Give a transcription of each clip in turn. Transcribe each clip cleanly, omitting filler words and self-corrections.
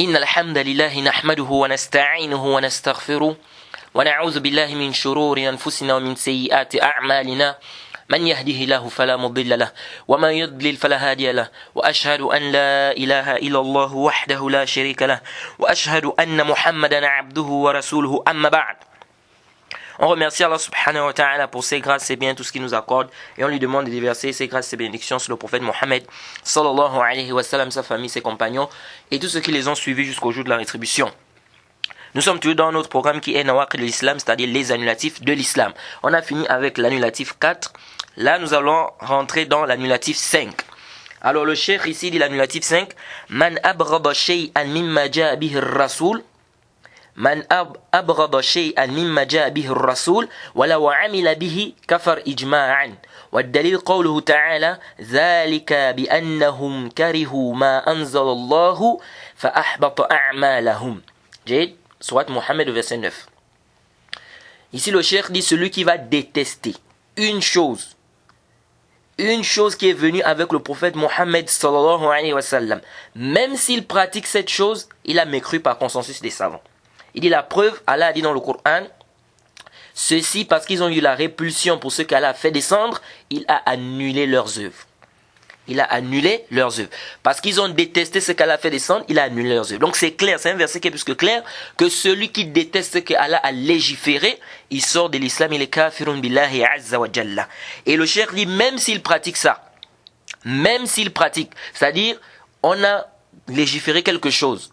إن الحمد لله نحمده ونستعينه ونستغفره ونعوذ بالله من شرور أنفسنا ومن سيئات أعمالنا من يهده الله فلا مضل له ومن يضلل فلا هادي له وأشهد أن لا إله إلا الله وحده لا شريك له وأشهد أن محمدا عبده ورسوله أما بعد. On remercie Allah subhanahu wa ta'ala pour ses grâces et bien tout ce qu'il nous accorde et on lui demande de déverser ses grâces et ses bénédictions sur le prophète Mohammed sallallahu alayhi wa sallam, sa famille, ses compagnons et tous ceux qui les ont suivis jusqu'au jour de la rétribution. Nous sommes toujours dans notre programme qui est Nawaqid de l'Islam, c'est-à-dire les annulatifs de l'Islam. On a fini avec l'annulatif 4. Là, nous allons rentrer dans l'annulatif 5. Alors le cheikh ici dit l'annulatif 5. Man abrada shay'an mimma ja'a bihi ar-rasul. من أبغض شيئا مما جاء به الرسول ولو عمل به كفر إجماعا والدليل قوله تعالى ذلك بأنهم كرهوا ما أنزل الله فأحبط أعمالهم. جيد سورة محمد verset 9. Ici le cheikh dit celui qui va détester une chose qui est venue avec le prophète Mohammed sallallahu alayhi wa sallam, même s'il pratique cette chose, il a mécru par consensus des savants. Il dit la preuve, Allah a dit dans le Coran, ceci parce qu'ils ont eu la répulsion pour ce qu'Allah a fait descendre, il a annulé leurs œuvres. Il a annulé leurs œuvres. Parce qu'ils ont détesté ce qu'Allah a fait descendre, il a annulé leurs œuvres. Donc c'est clair, c'est un verset qui est plus que clair, que celui qui déteste ce qu'Allah a légiféré, il sort de l'islam, il est kafirun billahi azza wa jalla. Et le cheikh dit, même s'il pratique ça, c'est-à-dire, on a légiféré quelque chose,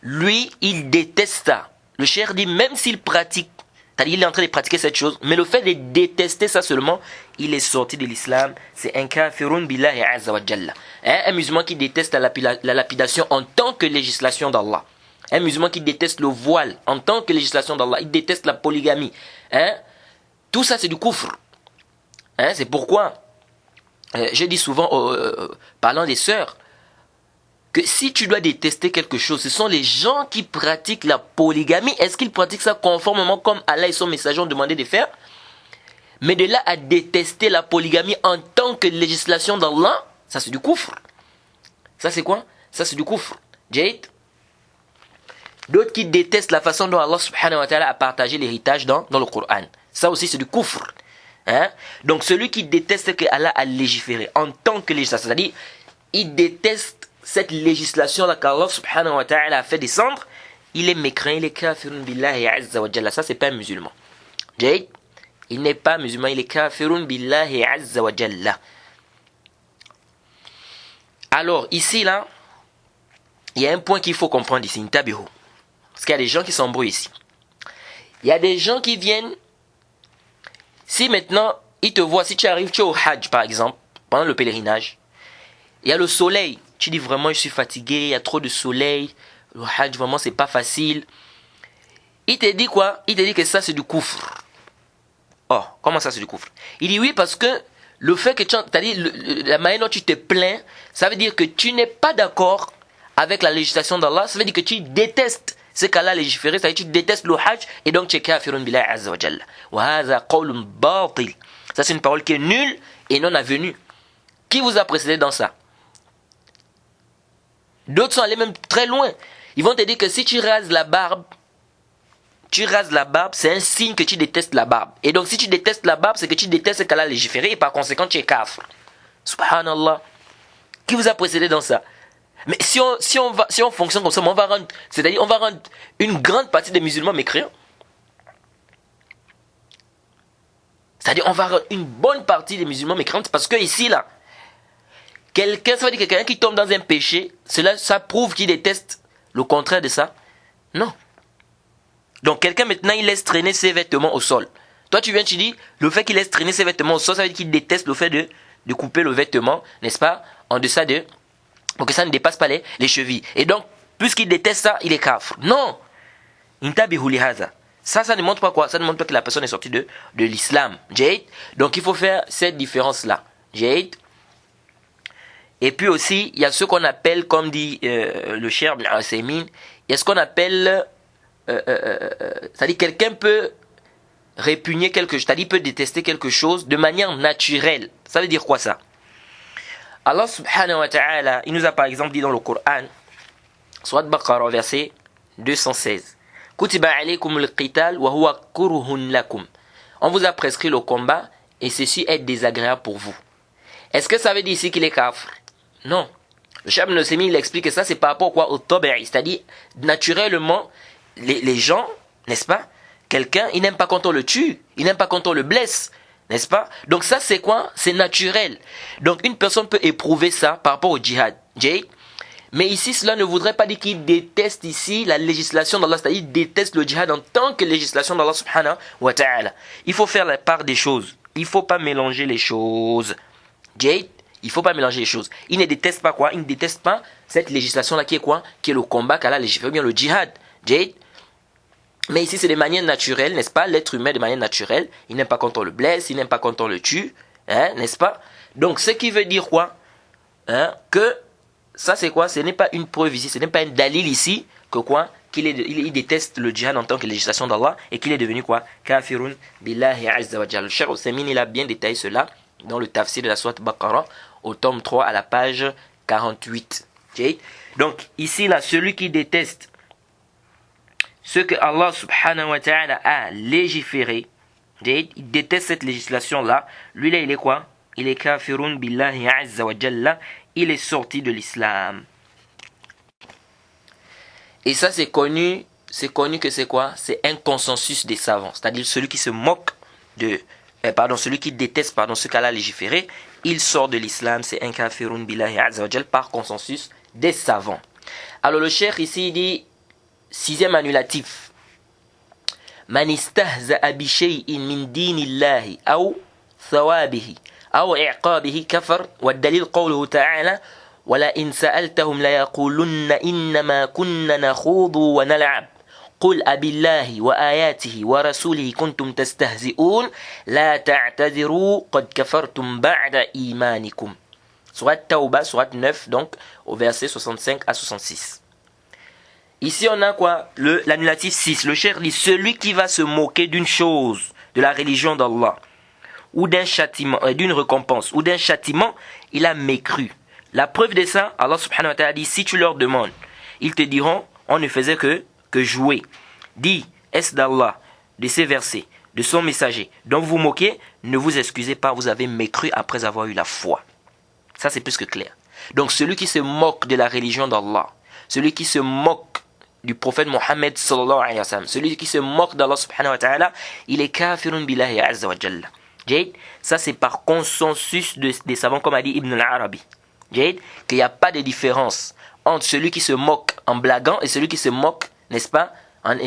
lui, il déteste ça. Le cheikh dit, même s'il pratique, c'est-à-dire il est en train de pratiquer cette chose, mais le fait de détester ça seulement, il est sorti de l'islam. C'est un kafirun billahi azza wa jalla. Un musulman qui déteste la lapidation en tant que législation d'Allah. Un musulman qui déteste le voile en tant que législation d'Allah. Il déteste la polygamie. Tout ça, c'est du kufr. C'est pourquoi, je dis souvent, parlant des sœurs, que si tu dois détester quelque chose, ce sont les gens qui pratiquent la polygamie. Est-ce qu'ils pratiquent ça conformément comme Allah et son messager ont demandé de faire? Mais de là à détester la polygamie en tant que législation d'Allah, ça c'est du kufr. Ça c'est quoi? Ça c'est du kufr. Jade. D'autres qui détestent la façon dont Allah subhanahu wa ta'ala a partagé l'héritage dans le Coran. Ça aussi c'est du kufr. Donc celui qui déteste ce que Allah a légiféré en tant que législation, c'est-à-dire il déteste cette législation-là qu'Allah subhanahu wa ta'ala a fait descendre, il est mécréant, il est kafirun billahi azza wa jalla. Ça, c'est pas un musulman. Jade, il n'est pas musulman, il est kafirun billahi azza wa jalla. Alors, ici, là, il y a un point qu'il faut comprendre ici, intabihu. Parce qu'il y a des gens qui s'embrouillent ici. Il y a des gens qui viennent, si maintenant, ils te voient, si tu arrives, tu es au Hajj, par exemple, pendant le pèlerinage, il y a le soleil. Tu dis vraiment je suis fatigué, il y a trop de soleil, le hajj vraiment c'est pas facile. Il te dit quoi? Il te dit que ça c'est du kufr. Oh, comment ça c'est du kufr? Il dit oui parce que le fait que c'est-à-dire la manière dont tu te plains, ça veut dire que tu n'es pas d'accord avec la législation d'Allah, ça veut dire que tu détestes ce qu'Allah a légiféré, c'est-à-dire que tu détestes le hajj et donc tu es kafirun billahi azza wa jalla. Wa hadha qawlun batil. Ça c'est une parole qui est nulle et non avenue. Qui vous a précédé dans ça? D'autres sont allés même très loin. Ils vont te dire que si tu rases la barbe, c'est un signe que tu détestes la barbe. Et donc si tu détestes la barbe, c'est que tu détestes ce qu'Allah a légiféré et par conséquent tu es kafir. Subhanallah. Qui vous a précédé dans ça? Mais si on fonctionne comme ça, on va rendre une grande partie des musulmans mécréants. C'est-à-dire on va rendre une bonne partie des musulmans mécréants parce que ici là, ça veut dire que quelqu'un qui tombe dans un péché, ça prouve qu'il déteste le contraire de ça? Non. Donc quelqu'un maintenant, il laisse traîner ses vêtements au sol. Toi tu viens, tu dis, le fait qu'il laisse traîner ses vêtements au sol, ça veut dire qu'il déteste le fait de couper le vêtement, n'est-ce pas, en deçà pour que ça ne dépasse pas les chevilles. Et donc, puisqu'il déteste ça, il est kafir. Non. Intabihu lihaza. Ça ne montre pas quoi? Ça ne montre pas que la personne est sortie de l'islam. Jade. Donc il faut faire cette différence-là. Jade. Et puis aussi, il y a ce qu'on appelle, comme dit le cheikh Ibn Uthaymin, il y a ce qu'on appelle, c'est-à-dire quelqu'un peut répugner quelque chose, c'est-à-dire peut détester quelque chose de manière naturelle. Ça veut dire quoi ça? Allah subhanahu wa ta'ala, il nous a par exemple dit dans le Coran, Surat Baqarah, verset 216. Kutiba alaykumul qital wa huwa kurhun lakum. On vous a prescrit le combat et ceci est désagréable pour vous. Est-ce que ça veut dire ici qu'il est kafr? Non. Le Cheikh Ibn Usaymin, il explique que ça c'est par rapport quoi? Au tabi'i, c'est-à-dire naturellement les gens, n'est-ce pas? Quelqu'un, il n'aime pas quand on le tue, il n'aime pas quand on le blesse, n'est-ce pas? Donc ça c'est quoi? C'est naturel. Donc une personne peut éprouver ça par rapport au djihad. Mais ici, cela ne voudrait pas dire qu'il déteste ici la législation d'Allah, c'est-à-dire qu'il déteste le djihad en tant que législation d'Allah subhanahu wa ta'ala. Il faut faire la part des choses. Il ne faut pas mélanger les choses. Il ne faut pas mélanger les choses. Il ne déteste pas quoi? Il ne déteste pas cette législation-là qui est quoi? Qui est le combat qu'Allah légifère, bien le djihad. Mais ici, c'est de manière naturelle, n'est-ce pas? L'être humain de manière naturelle. Il n'aime pas quand on le blesse, il n'aime pas quand on le tue, n'est-ce pas? Donc, ce qui veut dire quoi? Que ça c'est quoi? Ce n'est pas une preuve ici, ce n'est pas un dalil ici que quoi? Il déteste le djihad en tant que législation d'Allah et qu'il est devenu quoi? Kafirun billahi azza wa jalla. Le Cheikh Usaymin, il a bien détaillé cela dans le tafsir de la sourate Baqarah au tome 3 à la page 48. Donc ici là, celui qui déteste ce que Allah subhanahu wa ta'ala a légiféré, il déteste cette législation là, lui là il est quoi? Il est kafirun billahi azza wa jalla. Il est sorti de l'islam. Et ça c'est connu que c'est quoi? C'est un consensus des savants. C'est-à-dire celui qui se moque de... celui qui déteste ce qu'Allah a légiféré, il sort de l'islam, c'est un kafirun billahi azza wa jal par consensus des savants. Alors le cheikh ici il dit, sixième annulatif. Man istahza'a bi shay'in min dinillahi aw thawabihi أو إعقابه كفر والدليل قوله تعالى ولئن سألتهم ليقولن إنما كنا نخوض ونلعب قل أبالله وآياته ورسوله كنتم تستهزئون لا تعتذروا قد كفرتم بعد إيمانكم. Surat Tawbah, surat 9, donc au verset 65 à 66. Ici on a quoi? L'annulatif 6. Le cheikh dit celui qui va se moquer d'une chose de la religion d'Allah ou d'un châtiment, d'une récompense, ou d'un châtiment, il a mécru. La preuve de ça, Allah subhanahu wa ta'ala dit, si tu leur demandes, ils te diront, on ne faisait que jouer. Dis, est-ce d'Allah, de ces versets, de son messager, dont vous vous moquez, ne vous excusez pas, vous avez mécru après avoir eu la foi. Ça c'est plus que clair. Donc celui qui se moque de la religion d'Allah, celui qui se moque du prophète Mohammed sallallahu alayhi wa sallam, celui qui se moque d'Allah subhanahu wa ta'ala, il est kafirun billahi azza wa jalla. Ça c'est par consensus des savants comme a dit Ibn al-Arabi, qu'il n'y a pas de différence entre celui qui se moque en blaguant et celui qui se moque, n'est-ce pas, en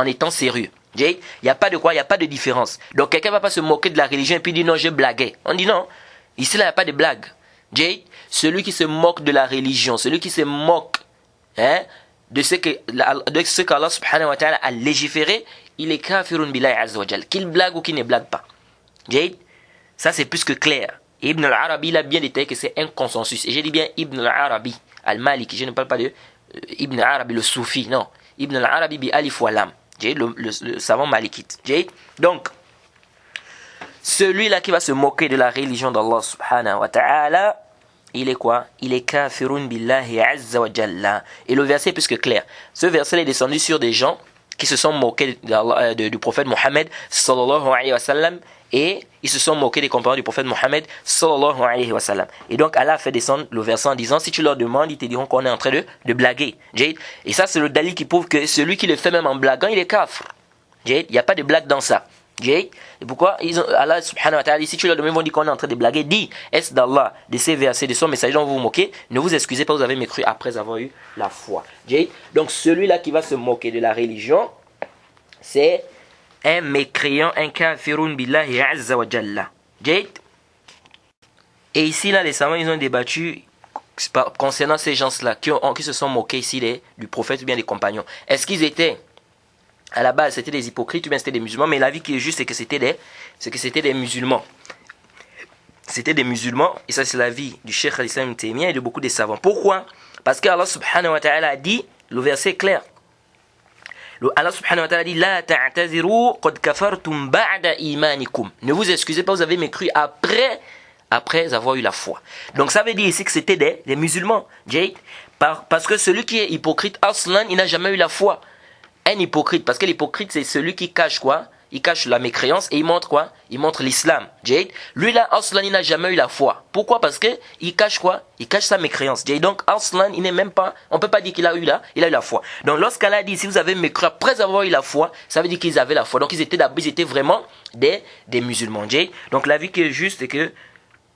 étant sérieux. Il n'y a pas de quoi, il n'y a pas de différence. Donc quelqu'un ne va pas se moquer de la religion et puis dire non, je blaguais. On dit non, ici là il n'y a pas de blague. Celui qui se moque de la religion, celui qui se moque de ce qu'Allah subhanahu wa ta'ala a légiféré, il est kafirun billahi azza wa jal, qu'il blague ou qu'il ne blague pas. Ça c'est plus que clair. Ibn al-Arabi il a bien détaillé que c'est un consensus. Et j'ai dit bien Ibn al-Arabi al-Maliki. Je ne parle pas de Ibn al-Arabi le Soufi. Non. Ibn al-Arabi bi alif wa lam. Le savant malikite. Donc, celui-là qui va se moquer de la religion d'Allah subhanahu wa ta'ala, il est quoi? Il est kafirun billahi azza wa jalla. Et le verset est plus que clair. Ce verset est descendu sur des gens qui se sont moqués du prophète Mohammed sallallahu alayhi wa sallam, et ils se sont moqués des compagnons du prophète Mohammed sallallahu alayhi wa sallam. Et donc Allah a fait descendre le verset en disant, si tu leur demandes, ils te diront qu'on est en train de blaguer. Et ça c'est le dalil qui prouve que celui qui le fait même en blaguant, il est kafr. Il n'y a pas de blague dans ça. Et pourquoi Allah subhanahu wa ta'ala, si tu leur demandes, ils vont dire qu'on est en train de blaguer. Dis, est-ce d'Allah, de ses versets, de son message dont vous vous moquez, ne vous excusez pas, vous avez mécru après avoir eu la foi. Donc celui-là qui va se moquer de la religion, c'est un mécréant, un kafirun billahi azza wa jalla. Et ici là les savants ils ont débattu concernant ces gens-là qui se sont moqués ici du prophète ou bien des compagnons. Est-ce qu'ils étaient à la base c'était des hypocrites ou bien c'était des musulmans? Mais l'avis qui est juste c'est que c'était des musulmans. C'était des musulmans, et ça c'est l'avis du Cheikh al-Islam Ibn Taymiyyah et de beaucoup des savants. Pourquoi? Parce que Allah subhanahu wa ta'ala a dit, le verset est clair. Allah subhanahu wa ta'ala dit la ta'taziru qad kafartum ba'da imanikum. Ne vous excusez pas, vous avez mécru après avoir eu la foi. Donc ça veut dire ici que c'était des musulmans. Parce que celui qui est hypocrite, aslan, il n'a jamais eu la foi. Un hypocrite, parce que l'hypocrite, c'est celui qui cache quoi? Il cache la mécréance et il montre quoi? Il montre l'islam. Jade. Lui là, aslan, il n'a jamais eu la foi. Pourquoi? Parce que il cache quoi? Il cache sa mécréance. Jade. Donc aslan, il n'est même pas, on peut pas dire qu'il a eu la foi. Donc lorsqu'Allah dit, si vous avez mécru après avoir eu la foi, ça veut dire qu'ils avaient la foi. Donc ils étaient vraiment des musulmans. Jade. Donc la vie qui est juste, c'est que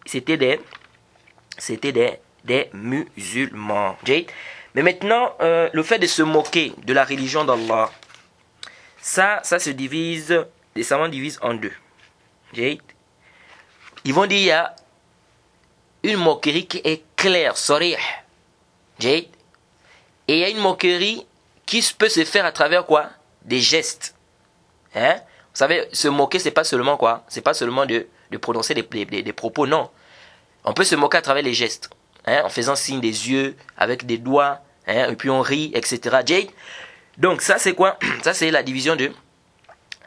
c'était des musulmans. Jade. Mais maintenant, le fait de se moquer de la religion d'Allah, ça se divise, les savants divisent en deux. Jade. Ils vont dire il y a une moquerie qui est claire, sarih. Jade. Et il y a une moquerie qui peut se faire à travers quoi? Des gestes. Hein? Vous savez, se moquer, c'est pas seulement quoi? C'est pas seulement de prononcer des propos, non. On peut se moquer à travers les gestes. Hein, en faisant signe des yeux, avec des doigts, hein, et puis on rit, etc. Jade. Donc ça c'est quoi? Ça c'est la division de...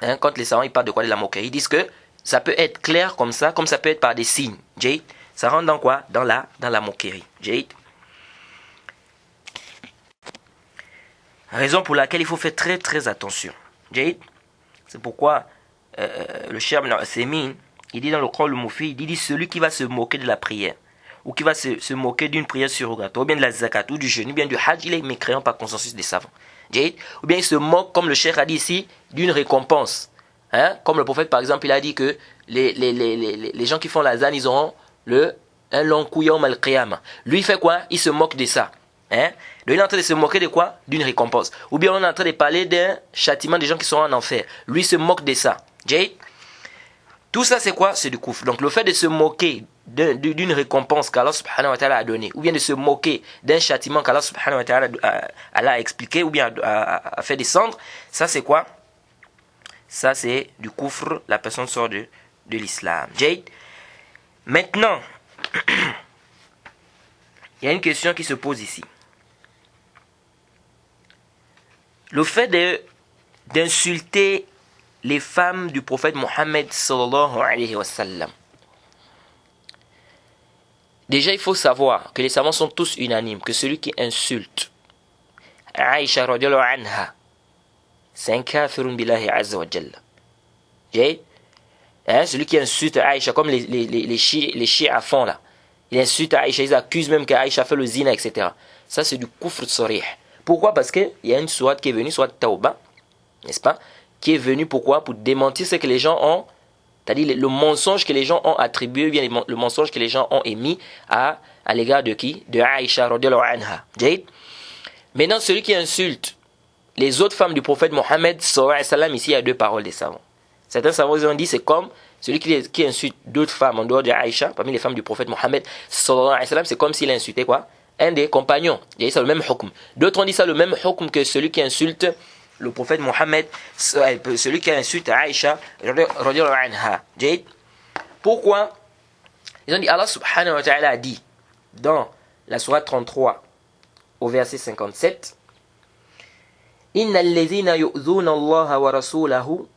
Hein, quand les savants ils parlent de quoi? De la moquerie. Ils disent que ça peut être clair comme ça peut être par des signes. Jade. Ça rentre dans quoi? Dans la moquerie. Jade. Raison pour laquelle il faut faire très très attention. Jade. C'est pourquoi le Cheikh Ibn Uthaymin, il dit dans le Qawl al-Mufid, il dit celui qui va se moquer de la prière, ou qui va se moquer d'une prière surrogatoire, ou bien de la zakat, ou du jeûne, ou bien du hajj, il est mécréant par consensus des savants. Ou bien il se moque, comme le cheikh a dit ici, d'une récompense. Hein? Comme le prophète, par exemple, il a dit que les gens qui font la zane, ils auront un long coup yawm al-qiyamah. Lui, il fait quoi? Il se moque de ça. Hein? Donc il est en train de se moquer de quoi? D'une récompense. Ou bien on est en train de parler d'un châtiment des gens qui seront en enfer. Lui, il se moque de ça. Tout ça, c'est quoi? C'est du kufr. Donc le fait de se moquer d'une récompense qu'Allah subhanahu wa ta'ala a donnée, ou bien de se moquer d'un châtiment qu'Allah subhanahu wa ta'ala a expliqué, ou bien a fait descendre, ça c'est quoi? Ça c'est du kufr, la personne sort de l'islam. Jade. Maintenant, il y a une question qui se pose ici. Le fait d'insulter les femmes du prophète Mohammed sallallahu alayhi wa sallam. Déjà, il faut savoir que les savants sont tous unanimes que celui qui insulte Aïcha radiallahu anha, c'est un kafirun billahi azza wa jalla. Celui qui insulte Aïcha, comme les chiites font là. Ils insultent Aïcha, ils accusent même qu'Aïcha fait le zina, etc. Ça, c'est du kufr sarih. Pourquoi? Parce qu'il y a une sourate qui est venue, sourate Tawbah, n'est-ce pas? Qui est venue pourquoi? Pour démentir ce que les gens ont, c'est-à-dire le mensonge que les gens ont attribué, bien le mensonge que les gens ont émis à l'égard de qui? De Aïcha radiallahu anha. Maintenant, celui qui insulte les autres femmes du prophète Mohammed sallallahu alayhi wa sallam, ici il y a deux paroles des savants. Certains savants ont dit c'est comme celui qui insulte d'autres femmes en dehors de Aïcha, parmi les femmes du prophète Mohammed sallallahu alayhi wa sallam, c'est comme s'il insultait quoi? Un des compagnons. Il y a ça le même hukm. D'autres ont dit ça le même hukm que celui qui insulte le prophète Mohammed, celui qui insulte Aïcha radiallahu anha. Pourquoi? Ils ont dit Allah subhanahu wa ta'ala a dit dans la sourate 33 au verset 57, Innal ladhina yu'dhuna Allah wa rasulahu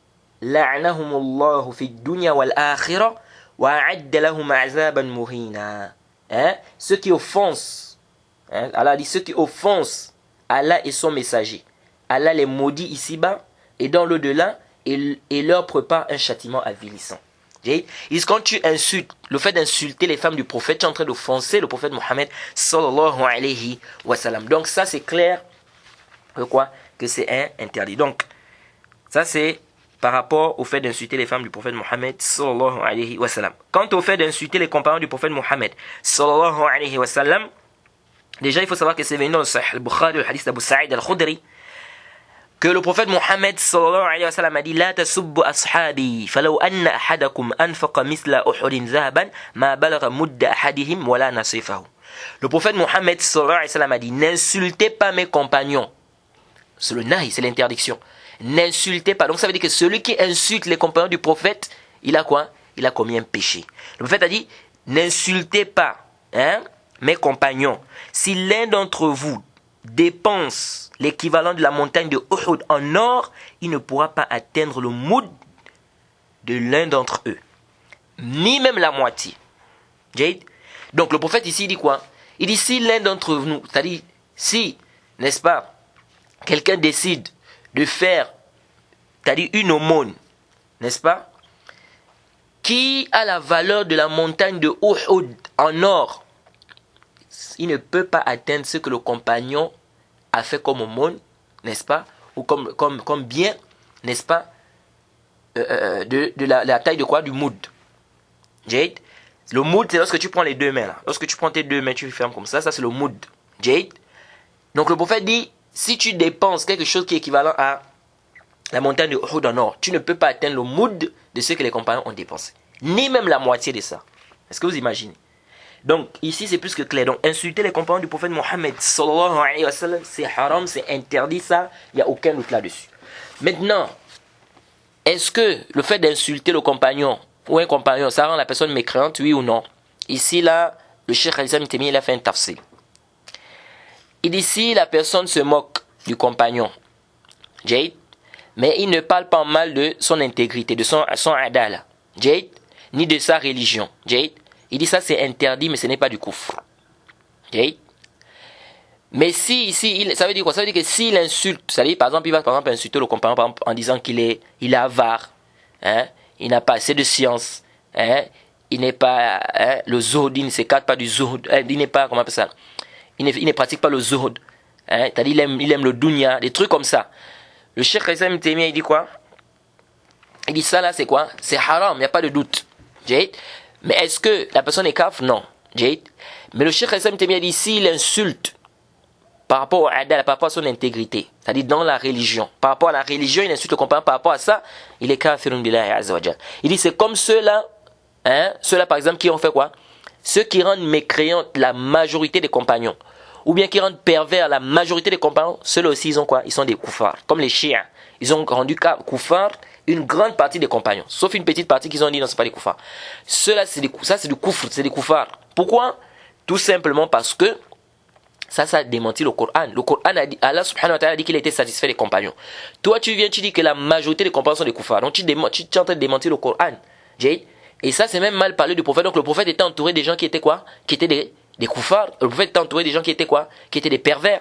la'anahumullahu fid dunya wal akhirah wa a'adda lahum 'azaban muhina. Ceux qui offensent, Allah dit ceux qui offensent Allah et son messager, Allah les maudit ici-bas et dans l'au-delà et leur prépare un châtiment avilissant. Quand tu insultes, le fait d'insulter les femmes du prophète, tu es en train d'offenser le prophète Mohammed sallallahu alayhi wa sallam. Donc ça c'est clair que quoi? Que c'est un interdit. Donc ça c'est par rapport au fait d'insulter les femmes du prophète Mohammed sallallahu alayhi wa sallam. Quant au fait d'insulter les compagnons du prophète Mohammed sallallahu alayhi wa sallam, déjà il faut savoir que c'est venu dans le Sahih al-Bukhari, le hadith d'Abu Sa'id al-Khudri, que le prophète Mohammed sallallahu alayhi wa sallam a dit La tasubbu ashabi falaw anna ahadakum anfaqa misla uhudin zahaban ma balagha mudda ahadihim wala nasifahu. Le prophète Mohammed sallallahu alayhi wa sallam a dit n'insultez pas mes compagnons. C'est le nahi, c'est l'interdiction. N'insultez pas. Donc ça veut dire que celui qui insulte les compagnons du prophète, il a quoi? Il a commis un péché. Le prophète a dit n'insultez pas mes compagnons. Si l'un d'entre vous dépense l'équivalent de la montagne de Uhud en or, il ne pourra pas atteindre le moud de l'un d'entre eux, ni même la moitié. Donc le prophète ici dit quoi? Il dit si l'un d'entre nous, c'est-à-dire Si, n'est-ce pas, quelqu'un décide de faire, c'est-à-dire une aumône, n'est-ce pas, qui a la valeur de la montagne de Uhud en or, il ne peut pas atteindre ce que le compagnon a fait comme aumône, n'est-ce pas, ou comme bien, n'est-ce pas, de la taille de quoi? Du moud. Jade. Le moud, c'est lorsque tu prends les deux mains là. Lorsque tu prends tes deux mains, tu les fermes comme ça c'est le moud. Jade. Donc le prophète dit, si tu dépenses quelque chose qui est équivalent à la montagne de Uhud en or, tu ne peux pas atteindre le moud de ce que les compagnons ont dépensé. Ni même la moitié de ça. Est-ce que vous imaginez? Donc ici c'est plus que clair. Donc insulter les compagnons du prophète Mohammed sallallahu alayhi wa sallam, c'est haram, c'est interdit, ça, il n'y a aucun doute là-dessus. Maintenant, est-ce que le fait d'insulter le compagnon ou un compagnon, ça rend la personne mécréante, oui ou non? Ici là, le Cheikh Al-Islam Ibn Taymiyyah, il a fait un tafsir. Il dit si la personne se moque du compagnon, Jade, mais il ne parle pas mal de son intégrité, de son adala, Jade, ni de sa religion, Jade. Il dit ça c'est interdit, mais ce n'est pas du kufr. Jade. Mais si ici, ça veut dire quoi? Ça veut dire que s'il insulte, c'est-à-dire par exemple, il va par exemple insulter le compagnon par exemple, en disant qu'il est avare, hein, il n'a pas assez de science, hein, il n'est pas le zuhd, il ne s'écarte pas du zuhd, il n'est pas, comment on appelle ça? Il ne pratique pas le zuhd, hein, c'est-à-dire il aime le dunya, des trucs comme ça. Le Cheikh Al-Islam Ibn Taymiyyah, il dit quoi? Il dit ça là, c'est quoi? C'est haram, il n'y a pas de doute. Jade. Mais est-ce que la personne est kafir? Non. Jade. Mais le Cheikh Al-Islam Ibn Taymiyyah dit s'il insulte par rapport au adal, par rapport à son intégrité, c'est-à-dire dans la religion, par rapport à la religion, il insulte le compagnon par rapport à ça, il est kafirun billahi azza wa jal. Il dit c'est comme ceux-là, hein, ceux-là par exemple qui ont fait quoi? Ceux qui rendent mécréantes la majorité des compagnons, ou bien qui rendent pervers la majorité des compagnons, ceux-là aussi ils ont quoi? Ils sont des koufars, comme les chiites. Ils ont rendu koufars une grande partie des compagnons, sauf une petite partie qu'ils ont dit non, c'est pas des koufars. Ceux-là c'est du koufr, c'est des koufars. Pourquoi? Tout simplement parce que ça démentit le Coran. Le Coran a dit, Allah subhanahu wa ta'ala a dit qu'il était satisfait des compagnons. Toi tu viens, tu dis que la majorité des compagnons sont des koufars. Donc tu es en train de démentir le Coran. Et ça c'est même mal parlé du prophète. Donc le prophète était entouré des gens qui étaient quoi? Qui étaient des koufars. Le prophète était entouré des gens qui étaient quoi? Qui étaient des pervers.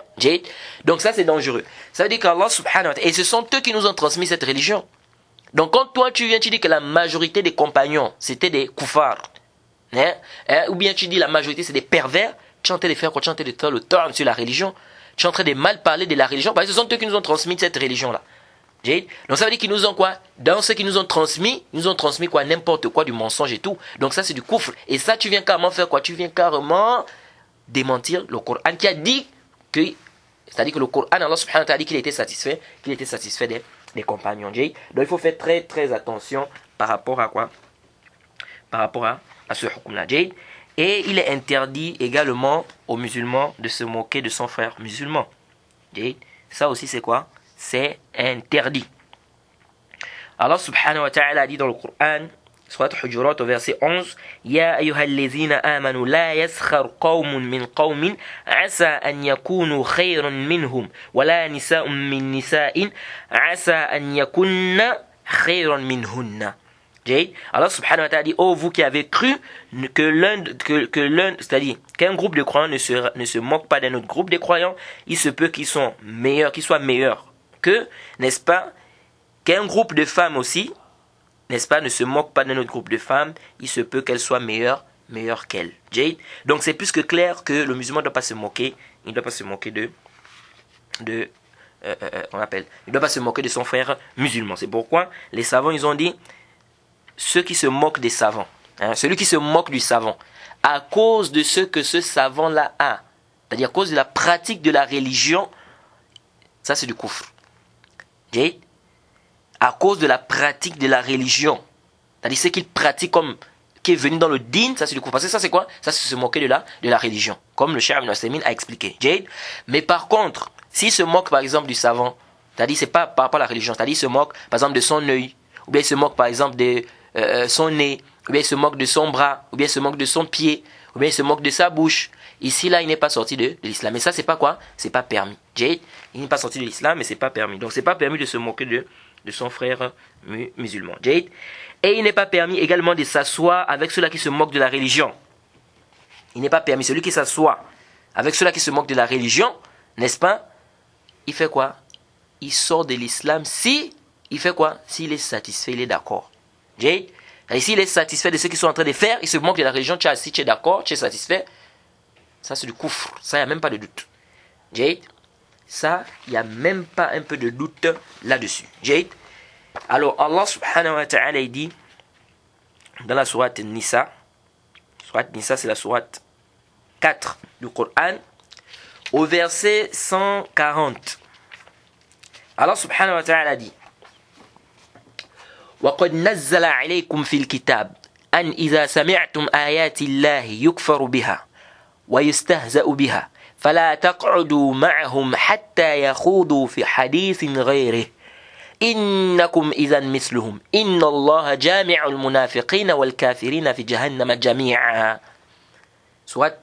Donc ça c'est dangereux. Ça veut dire qu'Allah subhanahu wa ta'ala, et ce sont eux qui nous ont transmis cette religion. Donc quand toi tu viens, tu dis que la majorité des compagnons c'était des koufars, ou bien tu dis la majorité c'est des pervers, tu es en train de faire quoi? Tu es en train de faire le tort sur la religion. Tu es en train de mal parler de la religion parce que ce sont eux qui nous ont transmis cette religion là. Donc ça veut dire qu'ils nous ont quoi? Dans ce qu'ils nous ont transmis quoi? N'importe quoi, du mensonge et tout. Donc ça c'est du kufr. Et ça tu viens carrément faire quoi? Tu viens carrément démentir le Coran qui a dit que, c'est-à-dire que le Coran, Allah subhanahu wa ta'ala a dit qu'il était satisfait des compagnons. Donc il faut faire très très attention par rapport à quoi? Par rapport à ce hukum là. Et il est interdit également aux musulmans de se moquer de son frère musulman. Ça aussi c'est quoi? C'est interdit. Allah subhanahu wa ta'ala a dit dans le Coran, Surat Hujurat au verset 11, Ya ayyuhallazina amanu la yaskhar qawmun min qawmin asa an yakunu khayran minhum wa la nisa'un min nisa'in asa an yakunna khayran minhunna. Allah subhanahu wa ta'ala dit, oh vous qui avez cru que l'un, c'est-à-dire qu'un groupe de croyants ne se moque pas d'un autre groupe de croyants, il se peut qu'ils soient meilleurs que, n'est-ce pas, qu'un groupe de femmes aussi, n'est-ce pas, ne se moque pas d'un autre groupe de femmes, il se peut qu'elles soient meilleures qu'elles. Donc c'est plus que clair que le musulman ne doit pas se moquer, il ne doit pas se moquer il ne doit pas se moquer de son frère musulman. C'est pourquoi les savants ils ont dit, ceux qui se moquent des savants, celui qui se moque du savant, à cause de ce que ce savant-là a, c'est-à-dire à cause de la pratique de la religion, ça c'est du kufr. À cause de la pratique de la religion, c'est-à-dire ce qu'il pratique comme qui est venu dans le din, ça c'est du kufr. Parce que ça c'est quoi? Ça c'est se moquer de la religion, comme le Cheikh Ibn Usaymin a expliqué. Mais par contre, s'il se moque par exemple du savant, c'est-à-dire c'est pas par rapport à la religion, c'est-à-dire il se moque par exemple de son œil, ou bien il se moque par exemple de son nez, ou bien il se moque de son bras, ou bien il se moque de son pied, ou bien il se moque de sa bouche. Ici là il n'est pas sorti de l'islam. Mais ça c'est pas quoi? C'est pas permis. Il n'est pas sorti de l'islam, mais c'est pas permis. Donc c'est pas permis de se moquer de son frère musulman. Et il n'est pas permis également de s'asseoir avec ceux-là qui se moquent de la religion. Il n'est pas permis. Celui qui s'assoit avec ceux-là qui se moquent de la religion, n'est-ce pas, il fait quoi? Il sort de l'islam si, il fait quoi? S'il est satisfait, il est d'accord. Et s'il est satisfait de ce qu'ils sont en train de faire, il se moque de la religion, tu es d'accord, tu es satisfait, ça c'est du kufr, ça il n'y a même pas de doute. Jade, ça il n'y a même pas un peu de doute là-dessus. Jade, alors Allah subhanahu wa ta'ala il dit dans la sourate Nisa c'est la sourate 4 du Coran, au verset 140. Allah subhanahu wa ta'ala dit وَقَدْ نَزَّلَ عَلَيْكُمْ فِي الْكِتَابِ أَنْ إِذَا سَمِعْتُمْ آيَاتِ اللَّهِ يُكْفَرُ بِهَا وَيُسْتَهْزَأُ بِهَا فَلَا تَقْعُدُوا مَعَهُمْ حَتَّى يَخُوضُوا فِي حَدِيثٍ غَيْرِهِ إِنَّكُمْ إِذًا مِثْلُهُمْ إِنَّ اللَّهَ جَامِعُ الْمُنَافِقِينَ وَالْكَافِرِينَ فِي جَهَنَّمَ جَمِيعًا. Sourate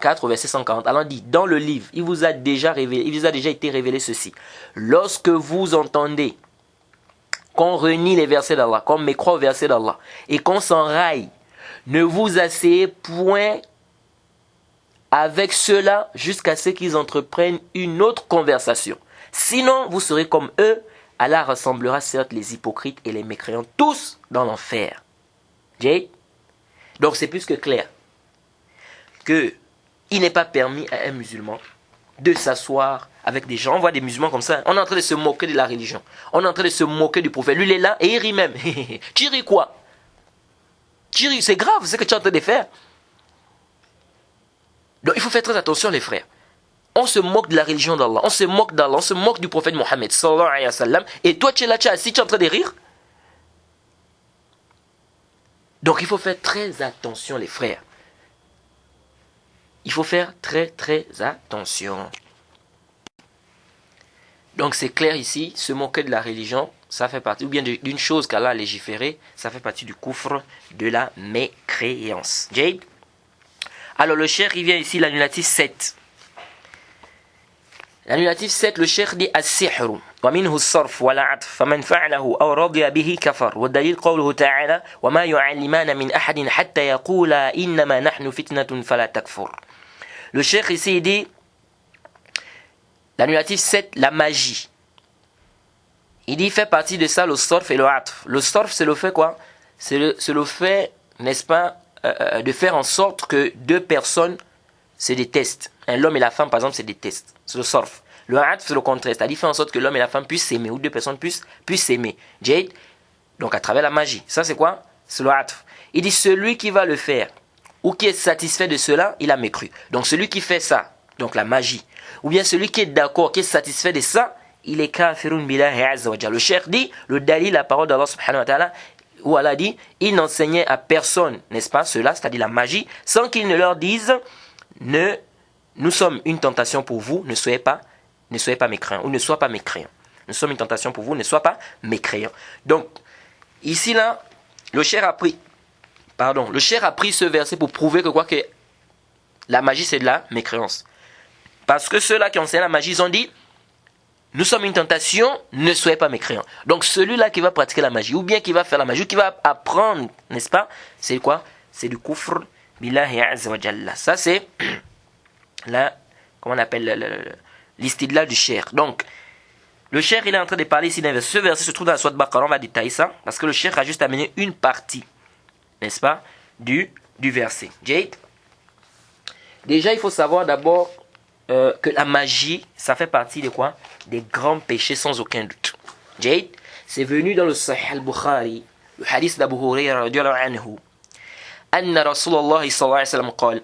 4, verset 140. Allah dit, dans le livre, il vous a déjà été révélé ceci. Lorsque vous entendez qu'on renie les versets d'Allah, qu'on mécroit aux versets d'Allah, et qu'on s'enraille, ne vous asseyez point avec ceux-là jusqu'à ce qu'ils entreprennent une autre conversation. Sinon, vous serez comme eux. Allah rassemblera certes les hypocrites et les mécréants tous dans l'enfer. Donc c'est plus que clair que il n'est pas permis à un musulman de s'asseoir avec des gens. On voit des musulmans comme ça, on est en train de se moquer de la religion, on est en train de se moquer du prophète. Lui il est là et il rit même. Tu ris quoi? Tu ris, c'est grave ce que tu es en train de faire. Donc il faut faire très attention les frères. On se moque de la religion d'Allah, on se moque d'Allah, on se moque du prophète Mohammed sallallahu alayhi wa sallam, et toi tu es là, tu es assis, tu es en train de rire. Donc il faut faire très attention les frères. Il faut faire très très attention. Donc c'est clair ici, se moquer de la religion, ça fait partie, ou bien d'une chose qu'Allah a légiférée, ça fait partie du kufr, de la mécréance. Jade. Alors le cheikh il vient ici, l'annulatif 7. L'annulatif 7, le cheikh dit as-sihru wa minhu as-sarf wa al-'atf faman fa'alahu aw radiya bihi kafar wa dalil qawluhu ta'ala wa ma yu'allimana min ahadin hatta yaqula innama nahnu fitnatun fala takfur. Le cheikh ici il dit l'annulatif 7, la magie. Il dit fait partie de ça le sarf et le 'atf. Le sarf c'est le fait quoi? C'est le fait, n'est-ce pas, de faire en sorte que deux personnes se détestent. L'homme et la femme par exemple se détestent. C'est le sarf. Le 'atf c'est le contraire, c'est-à-dire faire en sorte que l'homme et la femme puissent s'aimer, ou deux personnes puissent s'aimer. Jade, donc à travers la magie. Ça c'est quoi? C'est le 'atf. Il dit celui qui va le faire, ou qui est satisfait de cela, il a mécru. Donc celui qui fait ça, donc la magie, ou bien celui qui est d'accord, qui est satisfait de ça, il est kafirun billahi azza wa jalla. Le cheikh dit, le dalil, la parole d'Allah subhanahu wa ta'ala, où Allah dit, il n'enseignait à personne, n'est-ce pas, cela, c'est-à-dire la magie, sans qu'il ne leur dise, nous sommes une tentation pour vous, ne soyez pas mécréants, ou ne sois pas mécréants. Nous sommes une tentation pour vous, ne sois pas mécréants. Donc, ici là, le cheikh a pris ce verset pour prouver que quoi que la magie c'est de la mécréance. Parce que ceux-là qui enseignent la magie, ils ont dit, nous sommes une tentation, ne soyez pas mécréants. Donc celui-là qui va pratiquer la magie, ou bien qui va faire la magie, ou qui va apprendre, n'est-ce pas, c'est quoi? C'est du kufr billahi azza wa jalla. Ça c'est comment on appelle l'istidlal du cheikh. Donc le cheikh il est en train de parler ici d'un verset. Ce verset se trouve dans la sourate Baqara, on va détailler ça, parce que le cheikh a juste amené une partie, n'est-ce pas, du verset. Jade. Déjà il faut savoir d'abord que la magie, ça fait partie de quoi? Des grands péchés sans aucun doute. Jade, c'est venu dans le Sahih al-Bukhari, le hadith d'Abu Hurayra radiyallahu anhu. Anna Rasulullah sallallahu alayhi wa sallam qala.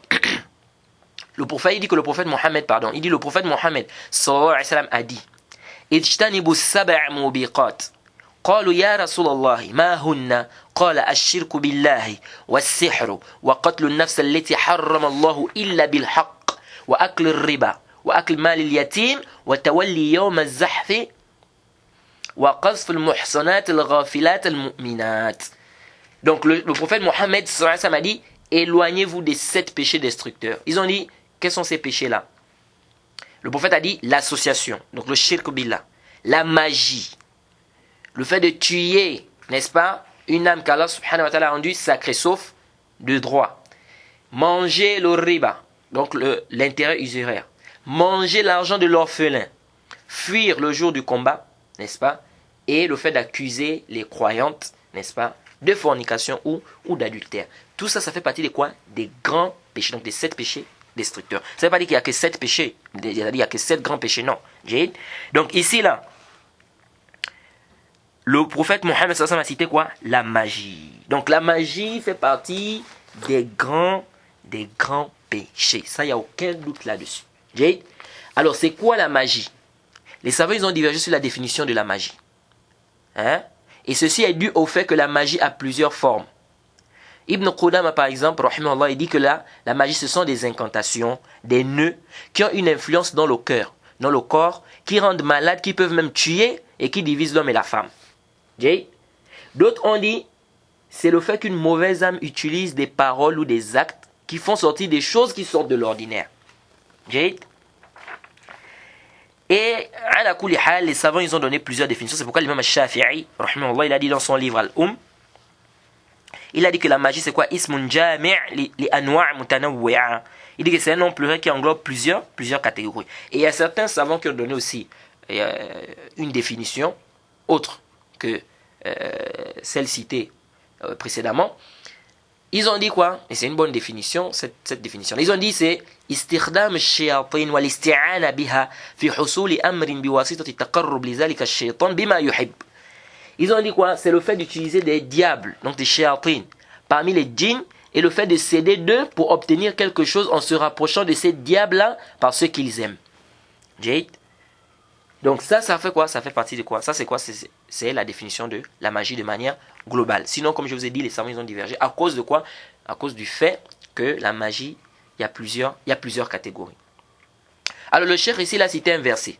Le prophète, il dit que le prophète Mohammed, sallallahu alayhi wa sallam a dit, Ijtanibu sab'a mubiqat. قالوا يا رسول الله ما هن قال الشرك بالله والسحر وقتل النفس التي حرم الله إلا بالحق وأكل الربا وأكل مال اليتيم وتولي يوم الزحف وقذف المحصنات الغافلات المؤمنات. Donc le prophète Mohammed sallallahu alayhi wa sallam a dit, éloignez-vous des 7 péchés destructeurs. Ils ont dit, quels sont ces péchés-là? Le prophète a dit, l'association, donc le shirk billah, la magie, le fait de tuer, n'est-ce pas, une âme qu'Allah subhanahu wa ta'ala a rendue sacrée, sauf de droit. Manger le riba, donc l'intérêt usuraire. manger l'argent de l'orphelin, fuir le jour du combat, n'est-ce pas? Et le fait d'accuser les croyantes, n'est-ce pas, de fornication ou d'adultère. Tout ça, ça fait partie de quoi? Des grands péchés, donc des 7 péchés destructeurs. Ça ne veut pas dire qu'il n'y a que 7 péchés, il n'y a que 7 grands péchés, non. Donc ici, là, le prophète Mohammed a cité quoi? La magie. Donc la magie fait partie des grands péchés. Ça, il n'y a aucun doute là-dessus. Alors, c'est quoi la magie? Les savants, ils ont divergé sur la définition de la magie. Et ceci est dû au fait que la magie a plusieurs formes. Ibn Qudama, par exemple, il dit que là, la magie, ce sont des incantations, des nœuds qui ont une influence dans le cœur, dans le corps, qui rendent malades, qui peuvent même tuer et qui divisent l'homme et la femme. D'autres ont dit, c'est le fait qu'une mauvaise âme utilise des paroles ou des actes qui font sortir des choses qui sortent de l'ordinaire. Et à la kulli hal, les savants ils ont donné plusieurs définitions. C'est pourquoi l'imam Shafi'i, il a dit dans son livre Al-Um, il a dit que la magie c'est quoi? Ismun jami' li anwa' mutanawwi'a. Il dit que c'est un nom pluriel qui englobe plusieurs catégories. Et il y a certains savants qui ont donné aussi une définition autre que celle citée précédemment. Ils ont dit quoi? Et c'est une bonne définition, cette définition. Ils ont dit c'est istikhdam ash-shayatin wal isti'ana biha fi husul amrin biwasitati taqarrub li zalika ash-shaytan bima yuhib. Ils ont dit quoi? C'est le fait d'utiliser des diables, donc des shayatin, parmi les djinns, et le fait de s'aider d'eux pour obtenir quelque chose en se rapprochant de ces diables-là par ceux qu'ils aiment. Donc ça fait quoi? Ça fait partie de quoi? Ça c'est quoi? C'est la définition de la magie de manière globale. Sinon, comme je vous ai dit, les savants ils ont divergé. À cause de quoi? À cause du fait que la magie, il y a plusieurs catégories. Alors le cheikh ici, il a cité un verset.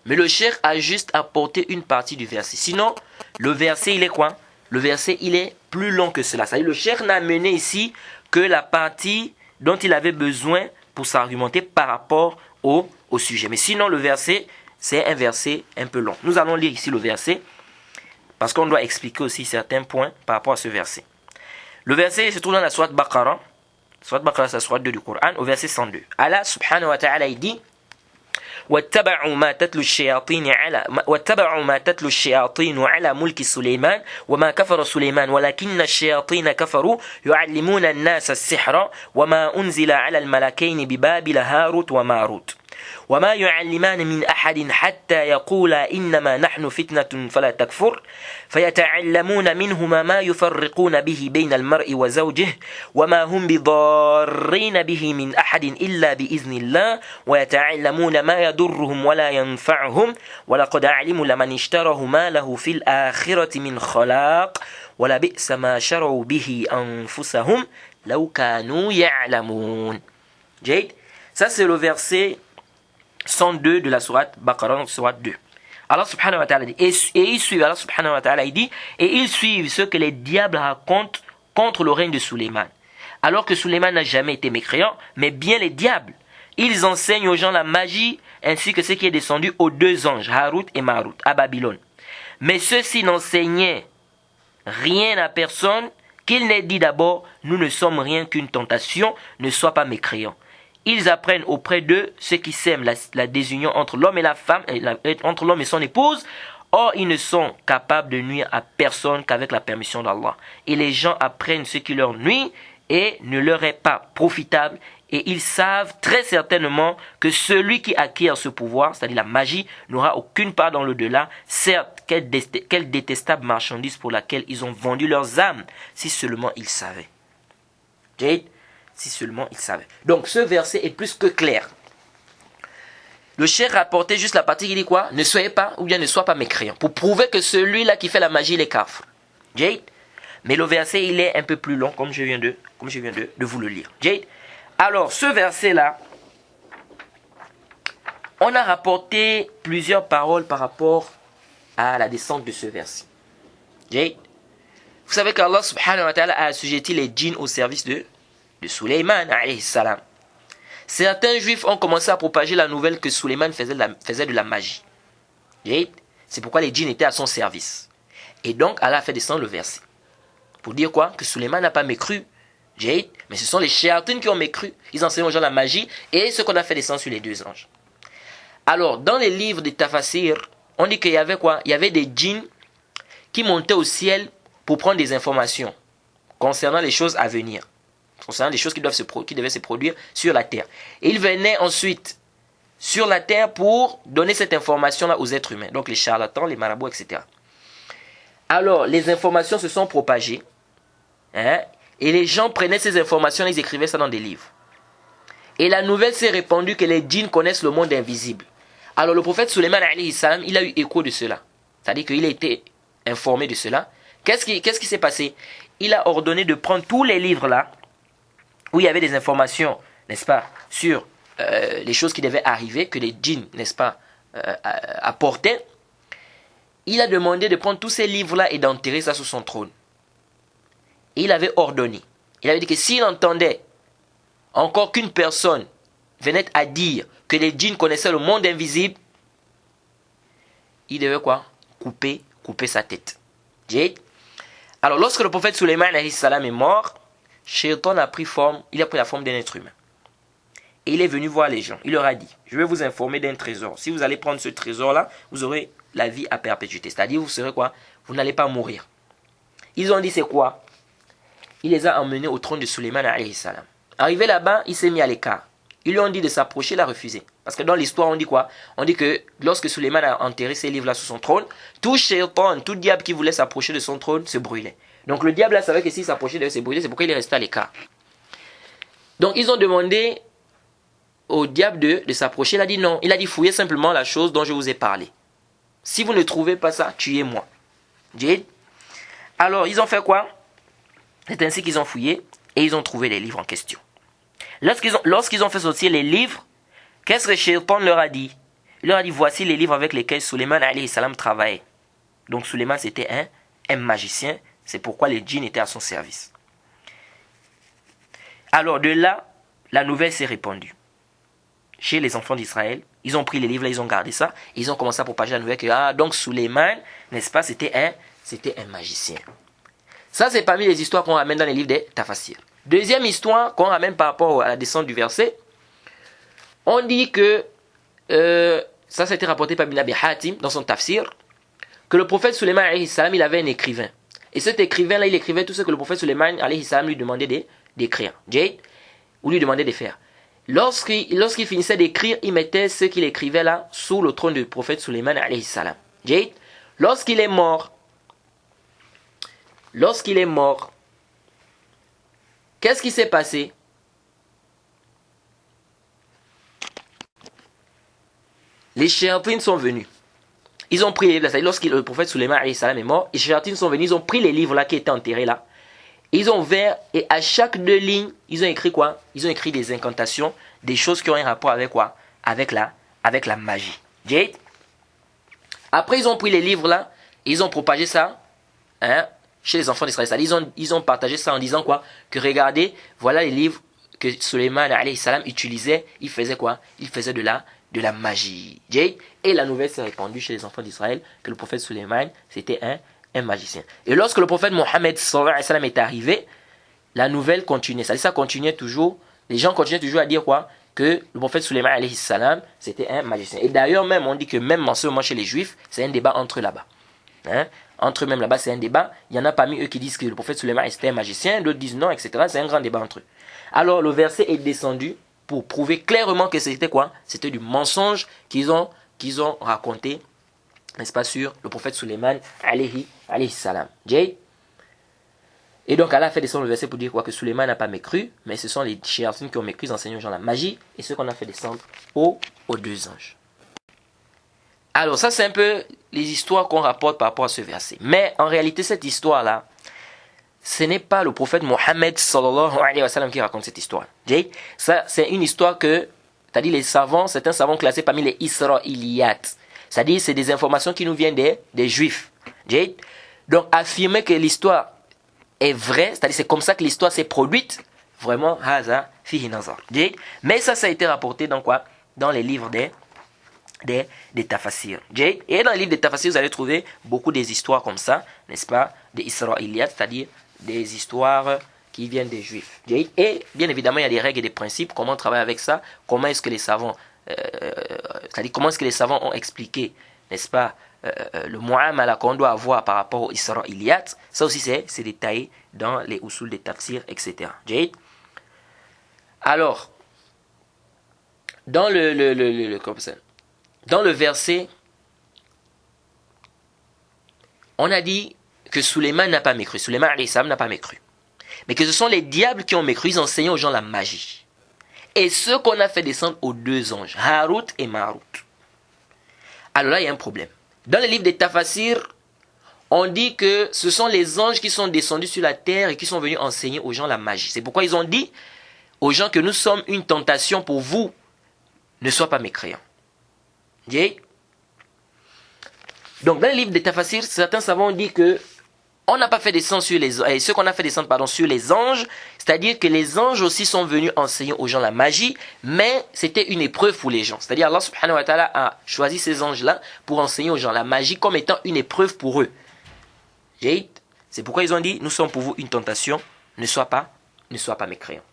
Mais le cheikh a juste apporté une partie du verset. Sinon, le verset, il est quoi? Le verset, il est plus long que cela. C'est-à-dire, le cheikh n'a mené ici que la partie dont il avait besoin pour s'argumenter par rapport au sujet. Mais sinon, le verset, c'est un verset un peu long. Nous allons lire ici le verset, parce qu'on doit expliquer aussi certains points par rapport à ce verset. Le verset se trouve dans la sourate Baqara. Sourate Baqara, c'est la sourate 2 du Coran, au verset 102. Allah subhanahu wa ta'ala, il dit واتبعوا ما تتلو الشياطين على ملك سليمان وما كفر سليمان ولكن الشياطين كفروا يعلمون الناس السحر وما أنزل على الملكين ببابل هاروت وماروت وما يعلمان من أحد حتى يقولا إنما نحن فتنة فلا تكفر فيتعلمون منهما ما يفرقون به بين المرء وزوجه وما هم بضارين به من أحد إلا بإذن الله ويتعلمون ما يضرهم ولا ينفعهم ولقد علموا لمن اشتراه ما له في الآخرة من خلاق ولبئس ما شروا به أنفسهم لو كانوا يعلمون. جيد. Ça c'est le verset 102 de la sourate Baqara, donc sourate 2. Allah subhanahu wa ta'ala dit, et ils suivent, Allah subhanahu wa ta'ala dit, et ils suivent ce que les diables racontent contre le règne de Suleiman. Alors que Suleiman n'a jamais été mécréant, mais bien les diables. Ils enseignent aux gens la magie, ainsi que ce qui est descendu aux 2 anges, Harut et Marut, à Babylone. Mais ceux-ci n'enseignaient rien à personne, qu'ils n'aient dit d'abord, nous ne sommes rien qu'une tentation, ne sois pas mécréant. Ils apprennent auprès d'eux ce qui sème la désunion entre l'homme et la femme, entre l'homme et son épouse. Or, ils ne sont capables de nuire à personne qu'avec la permission d'Allah. Et les gens apprennent ce qui leur nuit et ne leur est pas profitable. Et ils savent très certainement que celui qui acquiert ce pouvoir, c'est-à-dire la magie, n'aura aucune part dans l'au-delà. Certes, quelle détestable marchandise pour laquelle ils ont vendu leurs âmes, si seulement ils savaient. Jade, si seulement ils savaient. Donc ce verset est plus que clair. Le cheikh rapportait juste la partie qui dit quoi? Ne soyez pas, ou bien ne sois pas mécréant. Pour prouver que celui-là qui fait la magie, il est kafr. Jade. Mais le verset, il est un peu plus long, comme je viens de vous le lire. Jade. Alors, ce verset-là, on a rapporté plusieurs paroles par rapport à la descente de ce verset. Jade. Vous savez qu'Allah subhanahu wa ta'ala a assujetti les djinns au service de Suleiman alayhi salam. Certains juifs ont commencé à propager la nouvelle que Suleiman faisait de la magie. C'est pourquoi les djinns étaient à son service. Et donc Allah a fait descendre le verset. Pour dire quoi? Que Suleiman n'a pas mécru Mais ce sont les shayatines qui ont mécru. Ils enseignent aux gens la magie et ce qu'on a fait descendre sur les deux anges. Alors, dans les livres de Tafasir, on dit qu'il y avait quoi? Il y avait des djinns qui montaient au ciel pour prendre des informations concernant les choses à venir, concernant les choses qui devaient se produire sur la terre. Et ils venaient ensuite sur la terre pour donner cette information-là aux êtres humains. Donc les charlatans, les marabouts, etc. Alors, les informations se sont propagées. Et les gens prenaient ces informations et ils écrivaient ça dans des livres. Et la nouvelle s'est répandue que les djinns connaissent le monde invisible. Alors le prophète Suleiman, il a eu écho de cela. C'est-à-dire qu'il a été informé de cela. Qu'est-ce qui s'est passé? Il a ordonné de prendre tous les livres là, où il y avait des informations, n'est-ce pas, sur les choses qui devaient arriver, que les djinns, n'est-ce pas, apportaient. Il a demandé de prendre tous ces livres-là et d'enterrer ça sous son trône. Et il avait ordonné. Il avait dit que s'il entendait encore qu'une personne venait à dire que les djinns connaissaient le monde invisible, il devait quoi? Couper sa tête. Alors lorsque le prophète Suleiman est mort, Shaitan a pris la forme d'un être humain. Et il est venu voir les gens. Il leur a dit, je vais vous informer d'un trésor. Si vous allez prendre ce trésor-là, vous aurez la vie à perpétuité. C'est-à-dire, vous serez quoi? Vous n'allez pas mourir. Ils ont dit, c'est quoi? Il les a emmenés au trône de Suleiman alayhi salam. Arrivé là-bas, il s'est mis à l'écart. Ils lui ont dit de s'approcher, il a refusé. Parce que dans l'histoire, on dit quoi? On dit que lorsque Suleiman a enterré ces livres-là sous son trône, tout shaitan, tout diable qui voulait s'approcher de son trône se brûlait. Donc le diable là savait que s'il s'approchait, il devait se brûler. C'est pourquoi il est resté à l'écart. Donc ils ont demandé au diable de s'approcher. Il a dit non. Il a dit fouillez simplement la chose dont je vous ai parlé. Si vous ne trouvez pas ça, tuez-moi. Alors ils ont fait quoi? C'est ainsi qu'ils ont fouillé et ils ont trouvé les livres en question. Lorsqu'ils ont fait sortir les livres, qu'est-ce que Shaitan leur a dit? Il leur a dit voici les livres avec lesquels Suleiman alayhi salam travaillait. Donc Suleiman c'était un magicien. C'est pourquoi les djinns étaient à son service. Alors de là, la nouvelle s'est répandue. Chez les enfants d'Israël, ils ont pris les livres, là, ils ont gardé ça. Et ils ont commencé à propager la nouvelle que donc Suleiman, n'est-ce pas, c'était un magicien. Ça, c'est parmi les histoires qu'on ramène dans les livres des Tafasir. Deuxième histoire qu'on ramène par rapport à la descente du verset. On dit que, ça a été rapporté par Ibn Abi Hatim dans son tafsir, que le prophète Suleiman alayhi salam, il avait un écrivain. Et cet écrivain-là, il écrivait tout ce que le prophète Suleiman alayhi salam lui demandait d'écrire. Ou lui demandait de faire. Lorsqu'il finissait d'écrire, il mettait ce qu'il écrivait là sous le trône du prophète Suleiman alayhi salam. Lorsqu'il est mort, qu'est-ce qui s'est passé? Les shayatines sont venus. Ils ont pris les livres. Lorsque le prophète Suleiman alayhi salam est mort, les shayatines sont venus, ils ont pris les livres là qui étaient enterrés là. Ils ont ouvert et à chaque 2 lignes, ils ont écrit quoi? Ils ont écrit des incantations, des choses qui ont un rapport avec quoi? Avec la magie. Après, ils ont pris les livres là, et ils ont propagé ça chez les enfants d'Israël. Ils ont partagé ça en disant quoi? Que regardez, voilà les livres que Suleiman alayhi salam utilisait. Il faisait quoi? Il faisait de la magie. Et la nouvelle s'est répandue chez les enfants d'Israël que le prophète Suleiman, c'était un magicien. Et lorsque le prophète Mohammed sallallahu alayhi wa sallam est arrivé, la nouvelle continuait. C'est-à-dire ça continuait toujours. Les gens continuaient toujours à dire quoi? Que le prophète Suleiman alayhi salam, c'était un magicien. Et d'ailleurs même, on dit que même en ce moment chez les juifs, c'est un débat entre eux là-bas. Entre eux même là-bas, c'est un débat. Il y en a parmi eux qui disent que le prophète Suleiman était un magicien, d'autres disent non, etc. C'est un grand débat entre eux. Alors le verset est descendu pour prouver clairement que c'était quoi? C'était du mensonge qu'ils ont raconté, n'est-ce pas, sur le prophète Suleiman alayhi salam. Et donc Allah a fait descendre le verset pour dire quoi? Que Suleiman n'a pas mécru, mais ce sont les shayatines qui ont mécru, ils enseignent aux gens la magie, et ceux qu'on a fait descendre aux 2 anges. Alors ça c'est un peu les histoires qu'on rapporte par rapport à ce verset. Mais en réalité cette histoire-là, ce n'est pas le prophète Mohammed sallallahu alayhi wa sallam qui raconte cette histoire. Ça c'est une histoire que, c'est-à-dire les savants, certains savants classés parmi les Israéliyat. C'est-à-dire c'est des informations qui nous viennent des Juifs. Donc affirmer que l'histoire est vraie, c'est-à-dire c'est comme ça que l'histoire s'est produite, vraiment, haza fihi nazar. Mais ça a été rapporté dans quoi? Dans les livres des Tafasir. Et dans les livres des Tafasir, vous allez trouver beaucoup des histoires comme ça, n'est-ce pas? Des Israéliyat, c'est-à-dire des histoires qui viennent des Juifs. Et bien évidemment, il y a des règles et des principes. Comment travailler avec ça? Comment est-ce que les savants, c'est-à-dire comment est-ce que les savants ont expliqué, n'est-ce pas, le mu'amala qu'on doit avoir par rapport aux Israéliyat. Ça aussi, c'est détaillé dans les usul des tafsir, etc. Alors, dans dans le verset, on a dit que Suleiman n'a pas mécru. Suleiman alayhi salam n'a pas mécru. Mais que ce sont les diables qui ont mécru. Ils enseignaient aux gens la magie. Et ce qu'on a fait descendre aux deux anges, Harut et Marut. Alors là, il y a un problème. Dans le livre des Tafasir, on dit que ce sont les anges qui sont descendus sur la terre et qui sont venus enseigner aux gens la magie. C'est pourquoi ils ont dit aux gens que nous sommes une tentation pour vous. Ne sois pas mécréants. Donc dans le livre des Tafasir, certains savants ont dit que on n'a pas fait descendre sur les anges, ce qu'on a fait descendre sur les anges, c'est-à-dire que les anges aussi sont venus enseigner aux gens la magie, mais c'était une épreuve pour les gens. C'est-à-dire Allah subhanahu wa ta'ala a choisi ces anges-là pour enseigner aux gens la magie comme étant une épreuve pour eux. C'est pourquoi ils ont dit, nous sommes pour vous une tentation, ne sois pas mécréant.